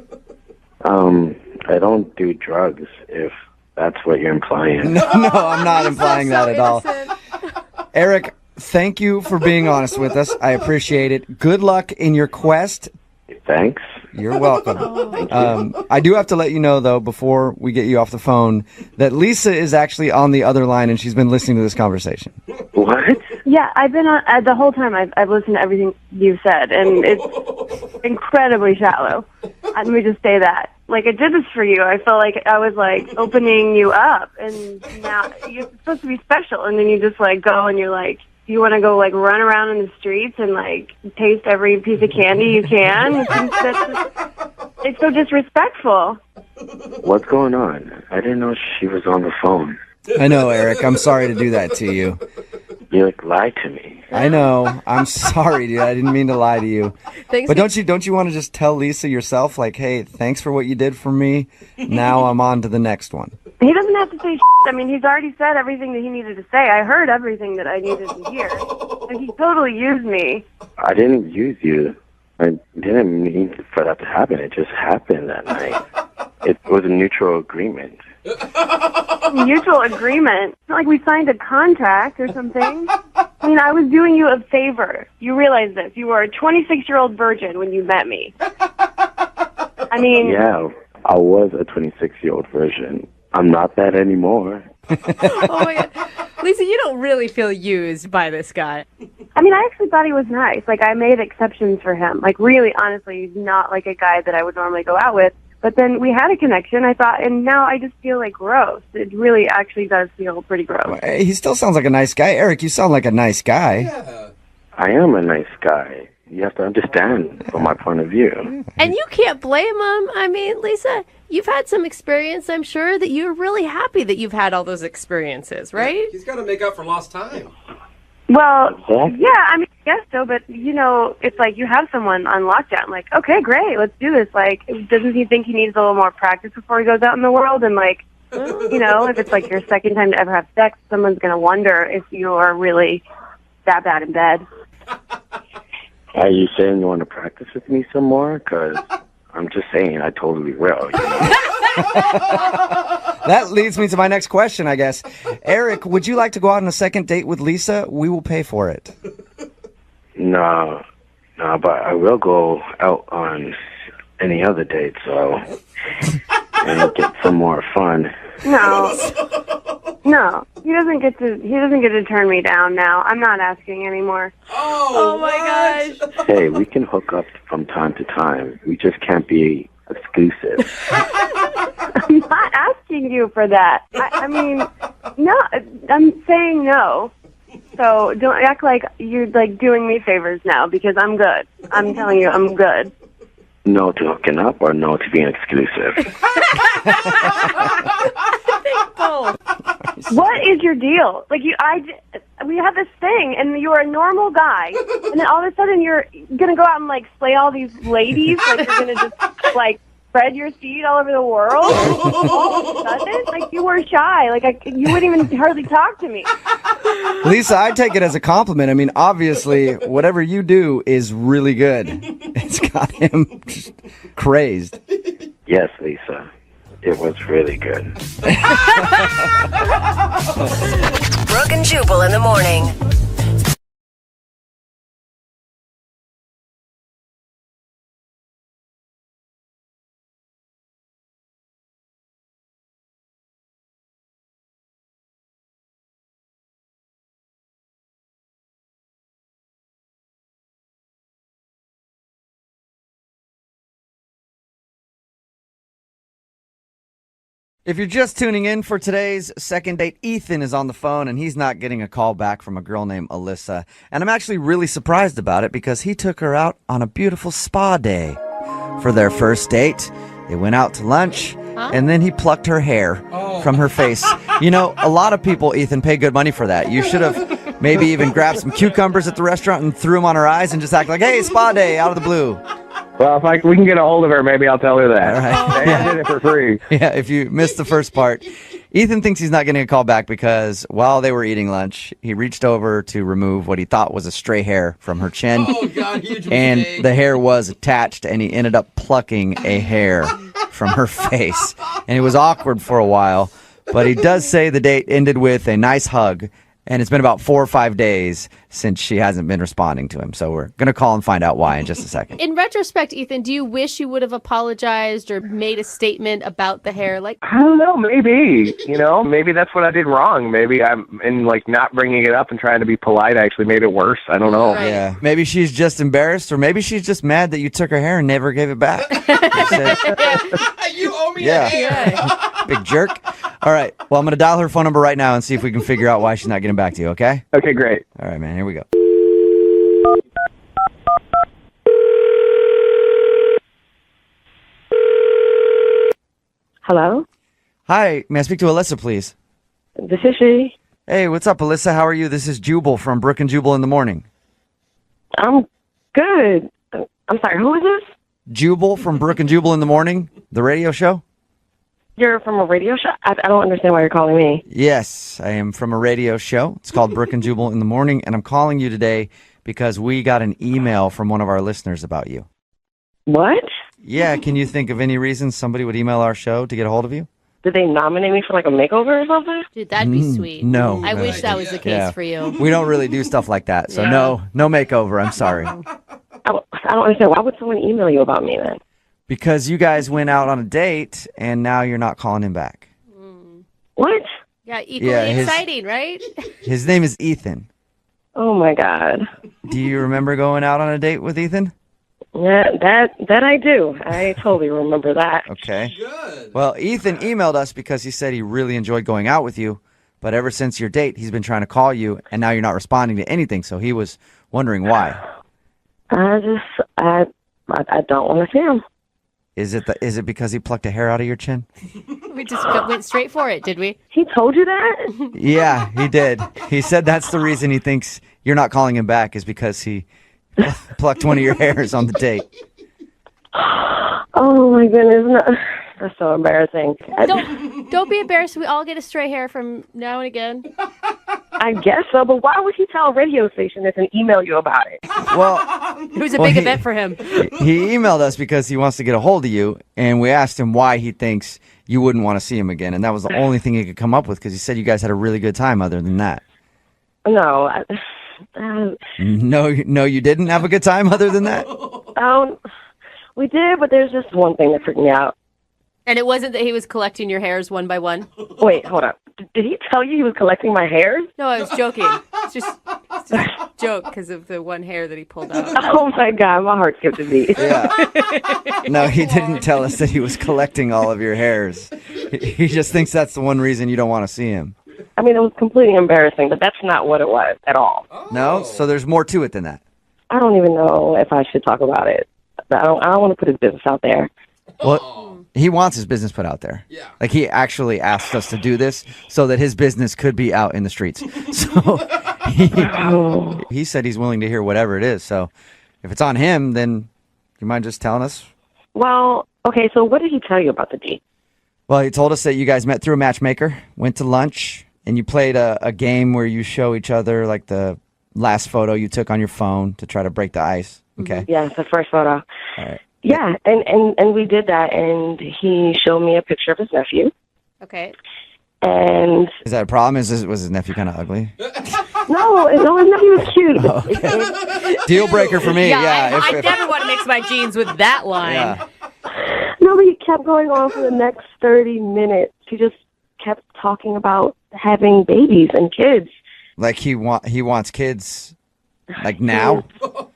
I don't do drugs, if that's what you're implying. No, I'm not implying that at all. Eric, thank you for being honest with us. I appreciate it. Good luck in your quest. Thanks. You're welcome. I do have to let you know, though, before we get you off the phone, that Lisa is actually on the other line, and she's been listening to this conversation. What? Yeah, I've been on the whole time. I've listened to everything you've said, and it's incredibly shallow. Let me just say that. Like, I did this for you. I felt like I was like opening you up, and now you're supposed to be special, and then you just like go and you're like, you want to go like run around in the streets and like taste every piece of candy you can. It's so disrespectful. What's going on? I didn't know she was on the phone. I know, Eric. I'm sorry to do that to you. You lied to me. I know. I'm sorry, dude. I didn't mean to lie to you. Thanks. But don't you want to just tell Lisa yourself, like, hey, thanks for what you did for me. Now I'm on to the next one. He doesn't have to say shit. I mean, he's already said everything that he needed to say. I heard everything that I needed to hear. And he totally used me. I didn't use you. I didn't mean for that to happen. It just happened that night. It was a mutual agreement. Mutual agreement? It's not like we signed a contract or something. I mean, I was doing you a favor. You realize this. You were a 26-year-old virgin when you met me. I mean... Yeah, I was a 26-year-old virgin. I'm not that anymore. Oh, my God. Lisa, you don't really feel used by this guy. I mean, I actually thought he was nice. Like, I made exceptions for him. Like, really, honestly, he's not like a guy that I would normally go out with. But then we had a connection, I thought, and now I just feel like gross. It really actually does feel pretty gross. He still sounds like a nice guy. Eric, you sound like a nice guy. Yeah. I am a nice guy. You have to understand from my point of view. And you can't blame him. I mean, Lisa, you've had some experience. I'm sure that you're really happy that you've had all those experiences, right? He's got to make up for lost time. Well, yeah, I mean, I guess so, but, you know, it's like you have someone on lockdown. Like, okay, great, let's do this. Like, doesn't he think he needs a little more practice before he goes out in the world? And, like, you know, if it's like your second time to ever have sex, someone's going to wonder if you are really that bad in bed. Are you saying you want to practice with me some more? Because I'm just saying I totally will. You know? That leads me to my next question, I guess. Eric, would you like to go out on a second date with Lisa? We will pay for it. No, but I will go out on any other date, so and get some more fun. No, he doesn't get to turn me down now. I'm not asking anymore. Oh my gosh. Hey, we can hook up from time to time. We just can't be exclusive. I'm not asking you for that. I mean, no, I'm saying no. So don't act like you're like doing me favors now because I'm good. I'm telling you, I'm good. No to hooking up or no to being exclusive? Both. What is your deal? Like we have this thing, and you're a normal guy, and then all of a sudden you're gonna go out and like slay all these ladies. Like you're gonna just like spread your seed all over the world. All of a sudden, like you were shy. Like you wouldn't even hardly talk to me. Lisa, I take it as a compliment. I mean, obviously, whatever you do is really good. It's got him just crazed. Yes, Lisa. It was really good. Brooke and Jubal in the morning. If you're just tuning in for today's second date, Ethan is on the phone and he's not getting a call back from a girl named Alyssa. And I'm actually really surprised about it because he took her out on a beautiful spa day for their first date. They went out to lunch and then he plucked her hair from her face. You know, a lot of people, Ethan, pay good money for that. You should have maybe even grabbed some cucumbers at the restaurant and threw them on her eyes and just act like, hey, spa day, out of the blue. Well, if we can get a hold of her, maybe I'll tell her that. All right. Hey, I did it for free. Yeah, if you missed the first part, Ethan thinks he's not getting a call back because while they were eating lunch, he reached over to remove what he thought was a stray hair from her chin. Oh, God, huge and mistake. the hair was attached, and he ended up plucking a hair from her face. And it was awkward for a while, but he does say the date ended with a nice hug. And it's been about 4 or 5 days since she hasn't been responding to him. So we're going to call and find out why in just a second. In retrospect, Ethan, do you wish you would have apologized or made a statement about the hair? Like, I don't know, maybe. Maybe that's what I did wrong. Maybe I'm not bringing it up and trying to be polite actually made it worse. I don't know. Right. Yeah, maybe she's just embarrassed, or maybe she's just mad that you took her hair and never gave it back. You owe me a hair. Big jerk. All right. Well, I'm going to dial her phone number right now and see if we can figure out why she's not getting back to you, okay? Okay, great. All right, man. Here we go. Hello? Hi. May I speak to Alyssa, please? This is she. Hey, what's up, Alyssa? How are you? This is Jubal from Brooke and Jubal in the Morning. I'm good. I'm sorry, who is this? Jubal from Brooke and Jubal in the Morning, the radio show? You're from a radio show? I don't understand why you're calling me. Yes, I am from a radio show. It's called Brooke and Jubal in the Morning, and I'm calling you today because we got an email from one of our listeners about you. What? Yeah, can you think of any reason somebody would email our show to get a hold of you? Did they nominate me for like a makeover or something? Dude, that'd be sweet. No. I wish that was the case for you. We don't really do stuff like that, so no makeover, I'm sorry. I don't understand. Why would someone email you about me then? Because you guys went out on a date, and now you're not calling him back. What? Yeah, equally exciting, right? His name is Ethan. Oh my God. Do you remember going out on a date with Ethan? Yeah, that I do. I totally remember that. Okay. Good. Well, Ethan emailed us because he said he really enjoyed going out with you, but ever since your date, he's been trying to call you, and now you're not responding to anything, so he was wondering why. I don't want to see him. Is it because he plucked a hair out of your chin? We just went straight for it, did we? He told you that? Yeah, he did. He said that's the reason he thinks you're not calling him back is because he plucked one of your hairs on the date. Oh my goodness, no. That's so embarrassing. Don't be embarrassed. We all get a stray hair from now and again. I guess so, but why would he tell a radio station this and email you about it? Well, it was a big event for him. He emailed us because he wants to get a hold of you, and we asked him why he thinks you wouldn't want to see him again, and that was the only thing he could come up with because he said you guys had a really good time other than that. No. No, you didn't have a good time other than that? We did, but there's just one thing that freaked me out. And it wasn't that he was collecting your hairs one by one? Wait, hold up. Did he tell you he was collecting my hairs? No, I was joking. It's just a joke because of the one hair that he pulled out. Oh, my God. My heart skipped a beat. Yeah. No, he didn't tell us that he was collecting all of your hairs. He just thinks that's the one reason you don't want to see him. I mean, it was completely embarrassing, but that's not what it was at all. No? So there's more to it than that. I don't even know if I should talk about it. I don't want to put his business out there. Well, he wants his business put out there. Yeah. Like he actually asked us to do this so that his business could be out in the streets. So he said he's willing to hear whatever it is. So if it's on him, then you mind just telling us? Well, okay, so what did he tell you about the date? Well, he told us that you guys met through a matchmaker, went to lunch, and you played a game where you show each other like the last photo you took on your phone to try to break the ice. Okay. Yes, the first photo. All right. Yeah, and we did that, and he showed me a picture of his nephew. Okay. And is that a problem? Was his nephew kind of ugly? No, his nephew was cute. Oh, okay. Deal breaker for me. Yeah, I never want to mix my jeans with that line. Yeah. No, but he kept going on for the next 30 minutes. He just kept talking about having babies and kids. Like he wants kids, like now?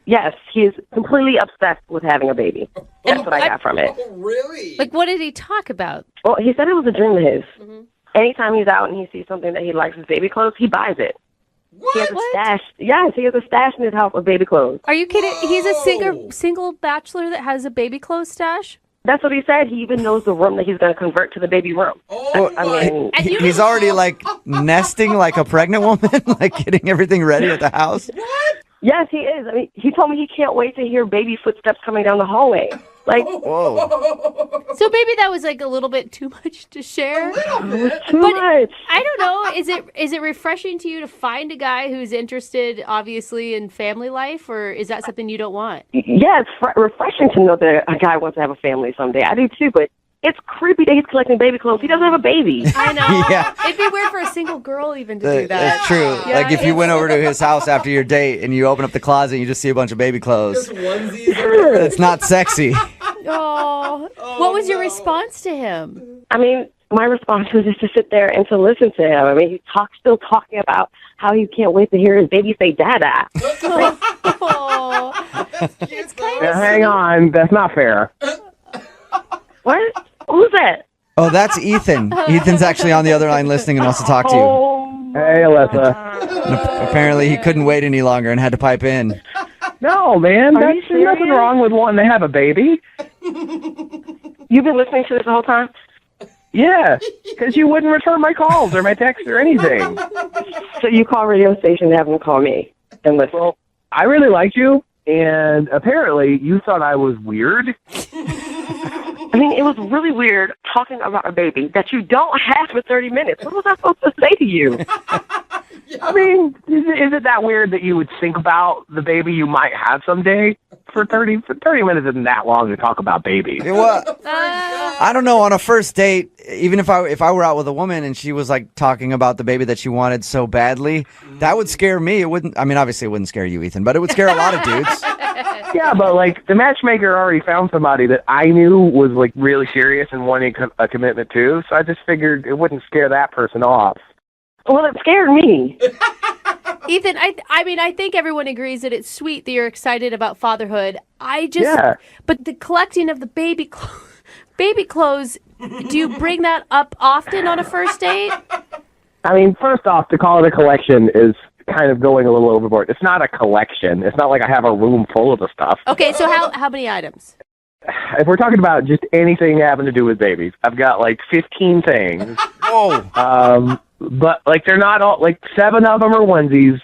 Yes, he is completely obsessed with having a baby. That's what I got from it. Oh, really? Like, what did he talk about? Well, he said it was a dream of his. Mm-hmm. Anytime he's out and he sees something that he likes with baby clothes, he buys it. What? He has a stash. Yes, he has a stash in his house of baby clothes. Are you kidding? He's a single bachelor that has a baby clothes stash? That's what he said. He even knows the room that he's going to convert to the baby room. Oh, I mean, he's already like nesting like a pregnant woman, like getting everything ready at the house. What? Yes, he is. I mean, he told me he can't wait to hear baby footsteps coming down the hallway. Like, whoa. So maybe that was like a little bit too much to share. A little bit. Too much. I don't know. Is it refreshing to you to find a guy who's interested, obviously, in family life, or is that something you don't want? Yeah, it's refreshing to know that a guy wants to have a family someday. I do too, but it's creepy that he's collecting baby clothes. He doesn't have a baby. I know. Yeah. It'd be weird for a single girl even to do that. That's true. Yeah, like if you went over to his house after your date and you open up the closet and you just see a bunch of baby clothes. Just onesies. It's not sexy. Oh, what was your response to him? I mean, my response was just to sit there and to listen to him. I mean, he's still talking about how he can't wait to hear his baby say "dada." Oh, it's kind of Hang on, that's not fair. What? Who's that? Oh, that's Ethan. Ethan's actually on the other line listening and wants to talk to you. Hey, Alyssa. And apparently he couldn't wait any longer and had to pipe in. No, man, Are you there's nothing serious? wrong with wanting to have a baby. You've been listening to this the whole time? Yeah, because you wouldn't return my calls or my texts or anything. So you call radio station and have them call me and listen. Well, I really liked you, and apparently you thought I was weird. I mean, it was really weird talking about a baby that you don't have for 30 minutes. What was I supposed to say to you? I mean, is it that weird that you would think about the baby you might have someday? For 30 minutes isn't that long to talk about babies. What? I don't know. On a first date, even if I were out with a woman and she was like talking about the baby that she wanted so badly, that would scare me. It wouldn't. I mean, obviously, it wouldn't scare you, Ethan, but it would scare a lot of dudes. Yeah, but like the matchmaker already found somebody that I knew was like really serious and wanting a commitment to, so I just figured it wouldn't scare that person off. Well, it scared me. Ethan, I mean, I think everyone agrees that it's sweet that you're excited about fatherhood. But the collecting of the baby clothes, do you bring that up often on a first date? I mean, first off, to call it a collection is kind of going a little overboard. It's not a collection. It's not like I have a room full of the stuff. Okay, so how many items? If we're talking about just anything having to do with babies, I've got like 15 things. Whoa. But like they're not all, like 7 of them are onesies.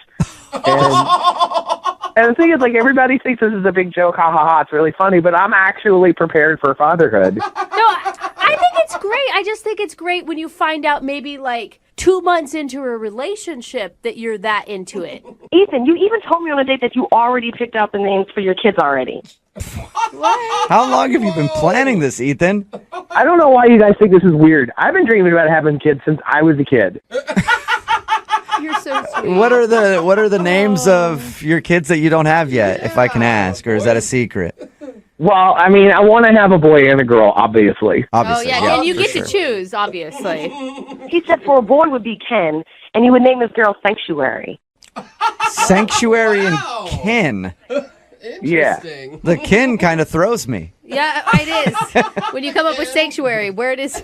And the thing is, like, everybody thinks this is a big joke, ha ha ha, it's really funny, but I'm actually prepared for fatherhood. No, I think it's great. I just think it's great when you find out maybe like 2 months into a relationship that you're that into it. Ethan, you even told me on a date that you already picked out the names for your kids already. What? How long have you been planning this, Ethan? I don't know why you guys think this is weird. I've been dreaming about having kids since I was a kid. You're so sweet. What are the names of your kids that you don't have yet, if I can ask, or is that a secret? Well, I mean, I want to have a boy and a girl, obviously. Oh, yeah, and you get to choose, obviously. He said for a boy would be Ken, and he would name his girl Sanctuary. Sanctuary and Ken. Yeah. The Ken kind of throws me. Yeah, it is. When you come up with Sanctuary, where it is...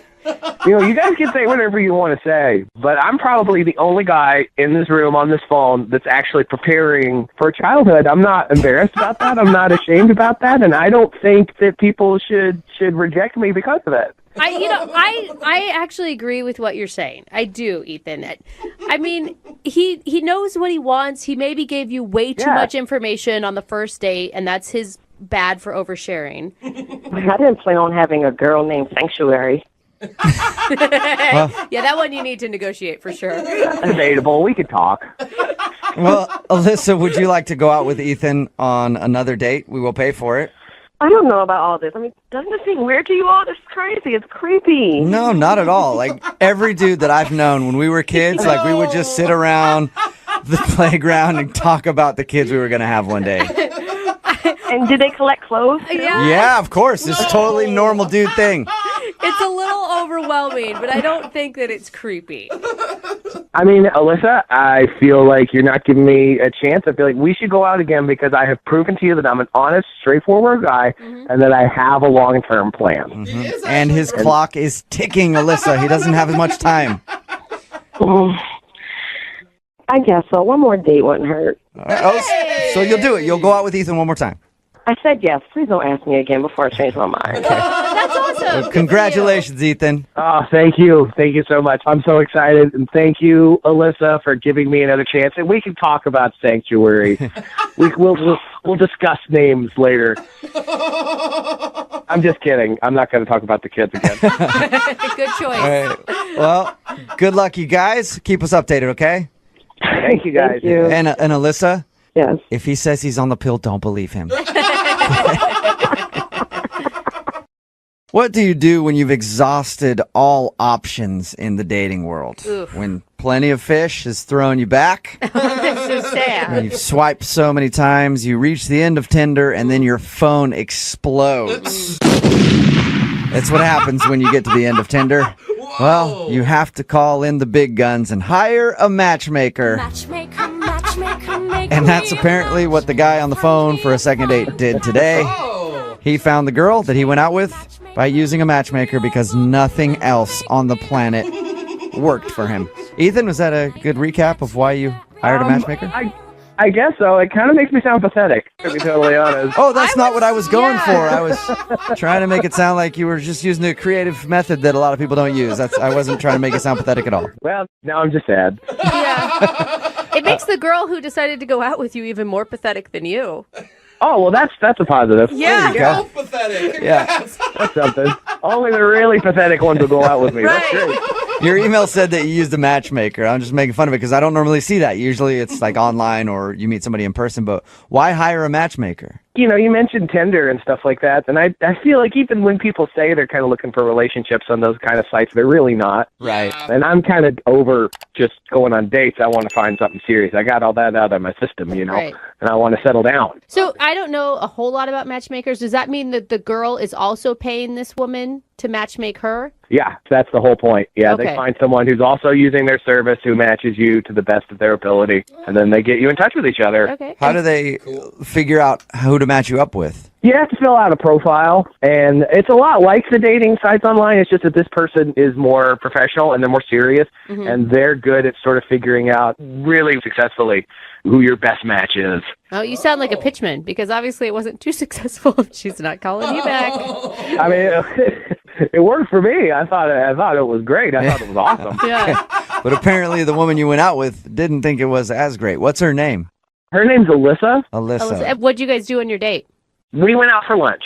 You know, you guys can say whatever you want to say, but I'm probably the only guy in this room on this phone that's actually preparing for childhood. I'm not embarrassed about that. I'm not ashamed about that, and I don't think that people should reject me because of it. I actually agree with what you're saying. I do, Ethan. I mean, he knows what he wants. He maybe gave you way too much information on the first date, and that's his bad for oversharing. I didn't plan on having a girl named Sanctuary. Yeah, that one you need to negotiate for sure. Debatable. We could talk. Well, Alyssa, would you like to go out with Ethan on another date? We will pay for it. I don't know about all this. I mean, doesn't it seem weird to you all? This is crazy. It's creepy. No, not at all. Like, every dude that I've known when we were kids, like, we would just sit around the playground and talk about the kids we were going to have one day. And did they collect clothes? Yeah, of course. It's a totally normal dude thing. It's a little overwhelming, but I don't think that it's creepy. I mean, Alyssa, I feel like you're not giving me a chance. I feel like we should go out again because I have proven to you that I'm an honest, straightforward guy and that I have a long-term plan. And his clock is ticking, Alyssa. He doesn't have as much time. I guess so. One more date wouldn't hurt. So you'll do it. You'll go out with Ethan one more time. I said yes. Please don't ask me again before I change my mind. That's awesome. Well, congratulations, Ethan. Oh, thank you. Thank you so much. I'm so excited. And thank you, Alyssa, for giving me another chance. And we can talk about Sanctuary. We'll discuss names later. I'm just kidding. I'm not going to talk about the kids again. Good choice. All right. Well, good luck, you guys. Keep us updated, okay? Thank you, guys. Thank you. And Alyssa? Yes. If he says he's on the pill, don't believe him. What do you do when you've exhausted all options in the dating world? Oof. When plenty of fish has thrown you back? That's so sad. You've swiped so many times, you reach the end of Tinder, and then your phone explodes. That's what happens when you get to the end of Tinder. Whoa. Well, you have to call in the big guns and hire a matchmaker. And that's apparently what the guy on the phone for a second date did today. He found the girl that he went out with by using a matchmaker because nothing else on the planet worked for him. Ethan, was that a good recap of why you hired a matchmaker? I guess so. It kind of makes me sound pathetic, to be totally honest. Oh, that's not what I was going for. I was trying to make it sound like you were just using a creative method that a lot of people don't use. I wasn't trying to make it sound pathetic at all. Well, now I'm just sad. Yeah. It makes the girl who decided to go out with you even more pathetic than you. Oh, well, that's a positive. Yeah. There you go. Pathetic. Yeah. That's something. Only the really pathetic ones will go out with me. That's great. Your email said that you used a matchmaker. I'm just making fun of it because I don't normally see that. Usually it's like online or you meet somebody in person, but why hire a matchmaker? You know, you mentioned Tinder and stuff like that, and I feel like even when people say they're kind of looking for relationships on those kind of sites, they're really not. Right. And I'm kind of over just going on dates. I want to find something serious. I got all that out of my system, you know, Right. and I want to settle down. So I don't know a whole lot about matchmakers. Does that mean that the girl is also paying this woman to matchmake her? Yeah, that's the whole point. Yeah, Okay. They find someone who's also using their service who matches you to the best of their ability, and then they get you in touch with each other. Okay. How do they figure out who to match you up with? You have to fill out a profile, and it's a lot like the dating sites online. It's just that this person is more professional and they're more serious, and they're good at sort of figuring out really successfully who your best match is. Oh, you sound like a pitchman because obviously it wasn't too successful. She's not calling you back. I mean, it worked for me. I thought it was great. I thought it was awesome. Yeah. But apparently the woman you went out with didn't think it was as great. What's her name? Her name's Alyssa. Alyssa. What'd you guys do on your date? We went out for lunch.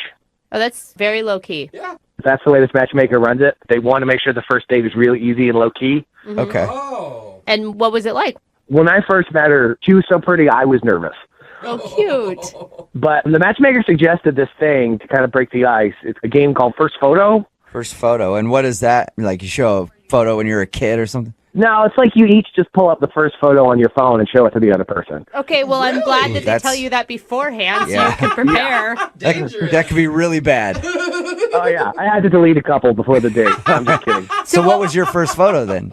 Oh, that's very low key. Yeah. That's the way this matchmaker runs it. They want to make sure the first date is really easy and low key. Okay. Oh. And what was it like? When I first met her, she was so pretty, I was nervous. Oh, cute. But the matchmaker suggested this thing to kind of break the ice. It's a game called First Photo. First photo. And what is that? Like you show a photo when you're a kid or something? No, it's like you each just pull up the first photo on your phone and show it to the other person. Okay, well, I'm glad that they That's- tell you that beforehand so Yeah. you can prepare. That could be really bad. Oh, yeah. I had to delete a couple before the date. I'm just kidding. So what was your first photo then?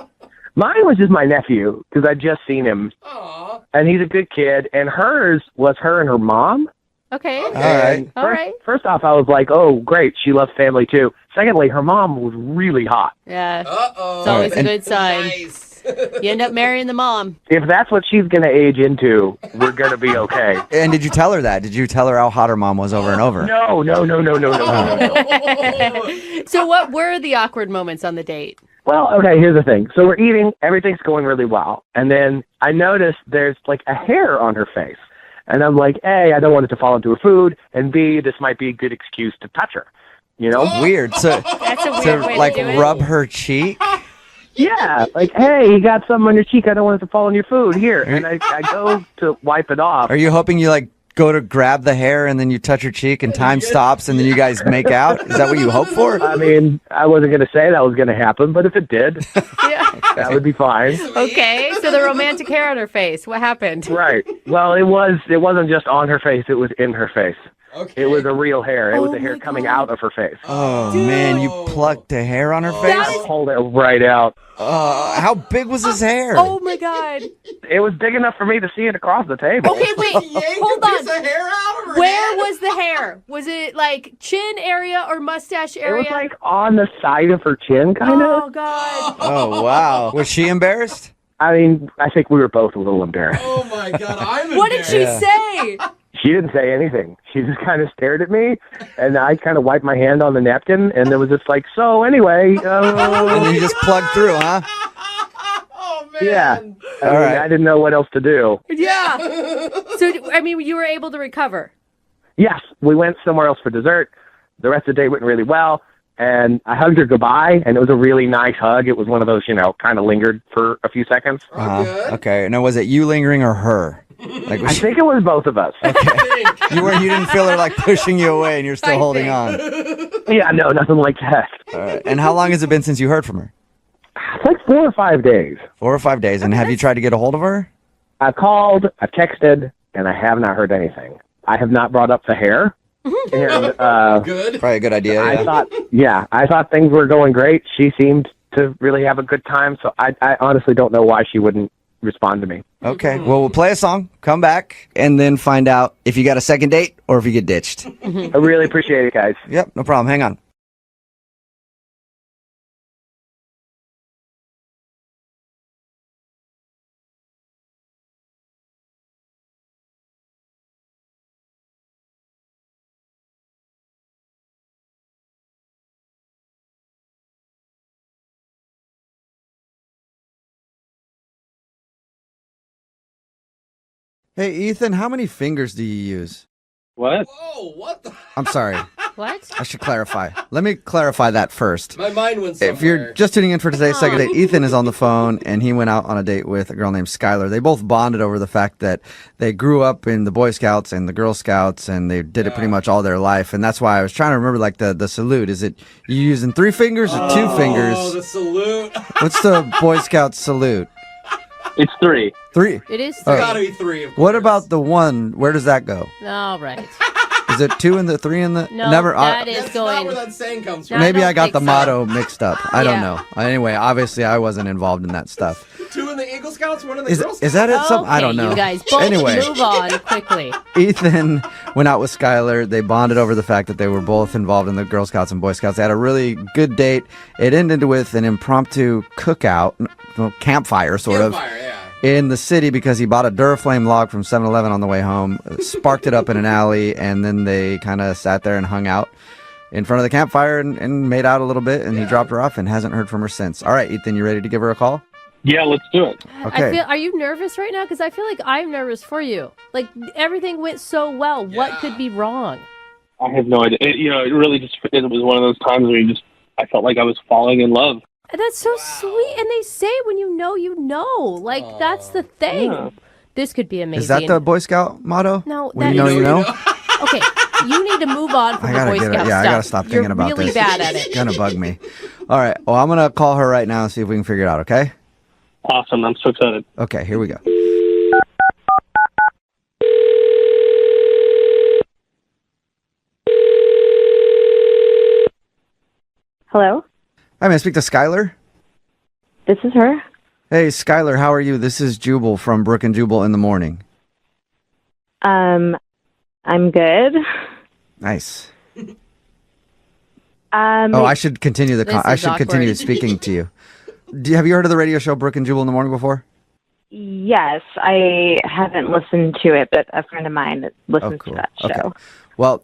Mine was just my nephew, because I'd just seen him. Aw. And he's a good kid. And hers was her and her mom. Okay. All right. All right. First off, I was like, oh, great. She loves family, too. Secondly, her mom was really hot. Yeah. Uh-oh. It's always a And- good sign. Nice. You end up marrying the mom. If that's what she's going to age into, we're going to be okay. And did you tell her that? Did you tell her how hot her mom was over and over? No. So what were the awkward moments on the date? Well, okay, here's the thing. So we're eating, everything's going really well. And then I noticed there's like a hair on her face. And I'm like, A, I don't want it to fall into her food. And B, this might be a good excuse to touch her. You know? Weird. So, That's a weird so way like to do it. rub her cheek? Yeah, like, hey, you got something on your cheek. I don't want it to fall on your food. Here. And I go to wipe it off. Are you hoping you like go to grab the hair and then you touch her cheek and time stops and then you guys make out? Is that what you hope for? I mean, I wasn't going to say that was going to happen, but if it did, Yeah. that would be fine. Okay, so the romantic hair on her face. What happened? Right. Well, it wasn't just on her face. It was in her face. Okay. It was a real hair. It was Oh a hair my coming God. out of her face. Oh man, you plucked a hair on her face? I pulled it right out. How big was his hair? Oh my God. It was big enough for me to see it across the table. Okay, wait. Yanked Hold a piece on. of hair out of her Where head. was the hair? Was it like chin area or mustache It area? was like on the side of her chin, kind of. Oh God. Oh wow. Was she embarrassed? I mean, I think we were both a little embarrassed. Oh my God, I'm What did she say? She didn't say anything. She just kind of stared at me, and I kind of wiped my hand on the napkin, and there was just like, so anyway, And then you just plugged through, huh? Oh man. yeah. I All mean, right. I didn't know what else to do. Yeah. So I mean, you were able to recover. Yes, we went somewhere else for dessert. The rest of the day went really well, and I hugged her goodbye, and it was a really nice hug. It was one of those, kind of lingered for a few seconds. Good. Okay. Now was it you lingering or her? Like I was she, think it was both of us. you didn't feel her like pushing you away and you're still I holding think. on. Yeah, no, nothing like that. All right. And how long has it been since you heard from her? It's like 4 or 5 days. 4 or 5 days. And have you tried to get a hold of her? I've called, I've texted, and I have not heard anything. I have not brought up the hair. And Good. Probably a good idea. I thought things were going great. She seemed to really have a good time, so I honestly don't know why she wouldn't respond to me. Okay. Well, we'll play a song, come back, and then find out if you got a second date or if you get ditched. I really appreciate it, guys. Yep. No problem. Hang on. Hey, Ethan, how many fingers do you use? What? Whoa, what the? I'm sorry. What? I should clarify. Let me clarify that first. My mind went somewhere. If you're just tuning in for today's second date, Ethan is on the phone, and he went out on a date with a girl named Skylar. They both bonded over the fact that they grew up in the Boy Scouts and the Girl Scouts, and they did it pretty much all their life. And that's why I was trying to remember, like, the salute. Is it you using 3 fingers or 2 fingers? Oh, the salute. What's the Boy Scout salute? It's 3. 3? It is Oh. 3. Gotta be 3. Of What course. about the 1? Where does that go? All right. Is it 2 in the 3 in the? No, Never. that is That's going. not where that saying comes from. Maybe don't I got think the so. motto mixed up. I don't Yeah. know. Anyway, obviously I wasn't involved in that stuff. 2 in the Eagle Scouts, 1 in the Is Girl Scouts. is that it? Something I Okay, don't know. You guys both Anyway, move on quickly. Ethan went out with Skylar. They bonded over the fact that they were both involved in the Girl Scouts and Boy Scouts. They had a really good date. It ended with an impromptu cookout, campfire sort of, Campfire, yeah. in the city because he bought a Duraflame log from 7-Eleven on the way home, sparked it up in an alley, and then they kind of sat there and hung out in front of the campfire and made out a little bit, and he dropped her off and hasn't heard from her since. All right, Ethan, you ready to give her a call? Yeah, let's do it. Okay. Are you nervous right now? Because I feel like I'm nervous for you. Like everything went so well. What could be wrong? I have no idea. It really it was one of those times where I felt like I was falling in love. That's so sweet. And they say when you know, you know. Like that's the thing. Yeah. This could be amazing. Is that the Boy Scout motto? No, When that you know, is- you know? Okay, you need to move on from I the gotta Boy get Scout it. stuff. Yeah, I gotta stop thinking You're about really this. bad at It's it. gonna bug me. All right. Well, I'm gonna call her right now and see if we can figure it out. Okay. Awesome. I'm so excited. Okay. Here we go. Hello? Hi, may I speak to Skylar? This is her. Hey, Skylar, how are you? This is Jubal from Brooke and Jubal in the morning. I'm good. Nice. I should continue This I is should continue awkward. speaking to you. Have you heard of the radio show Brooke and Jubal in the morning before? Yes, I haven't listened to it, but a friend of mine listens to that show. Okay. Well,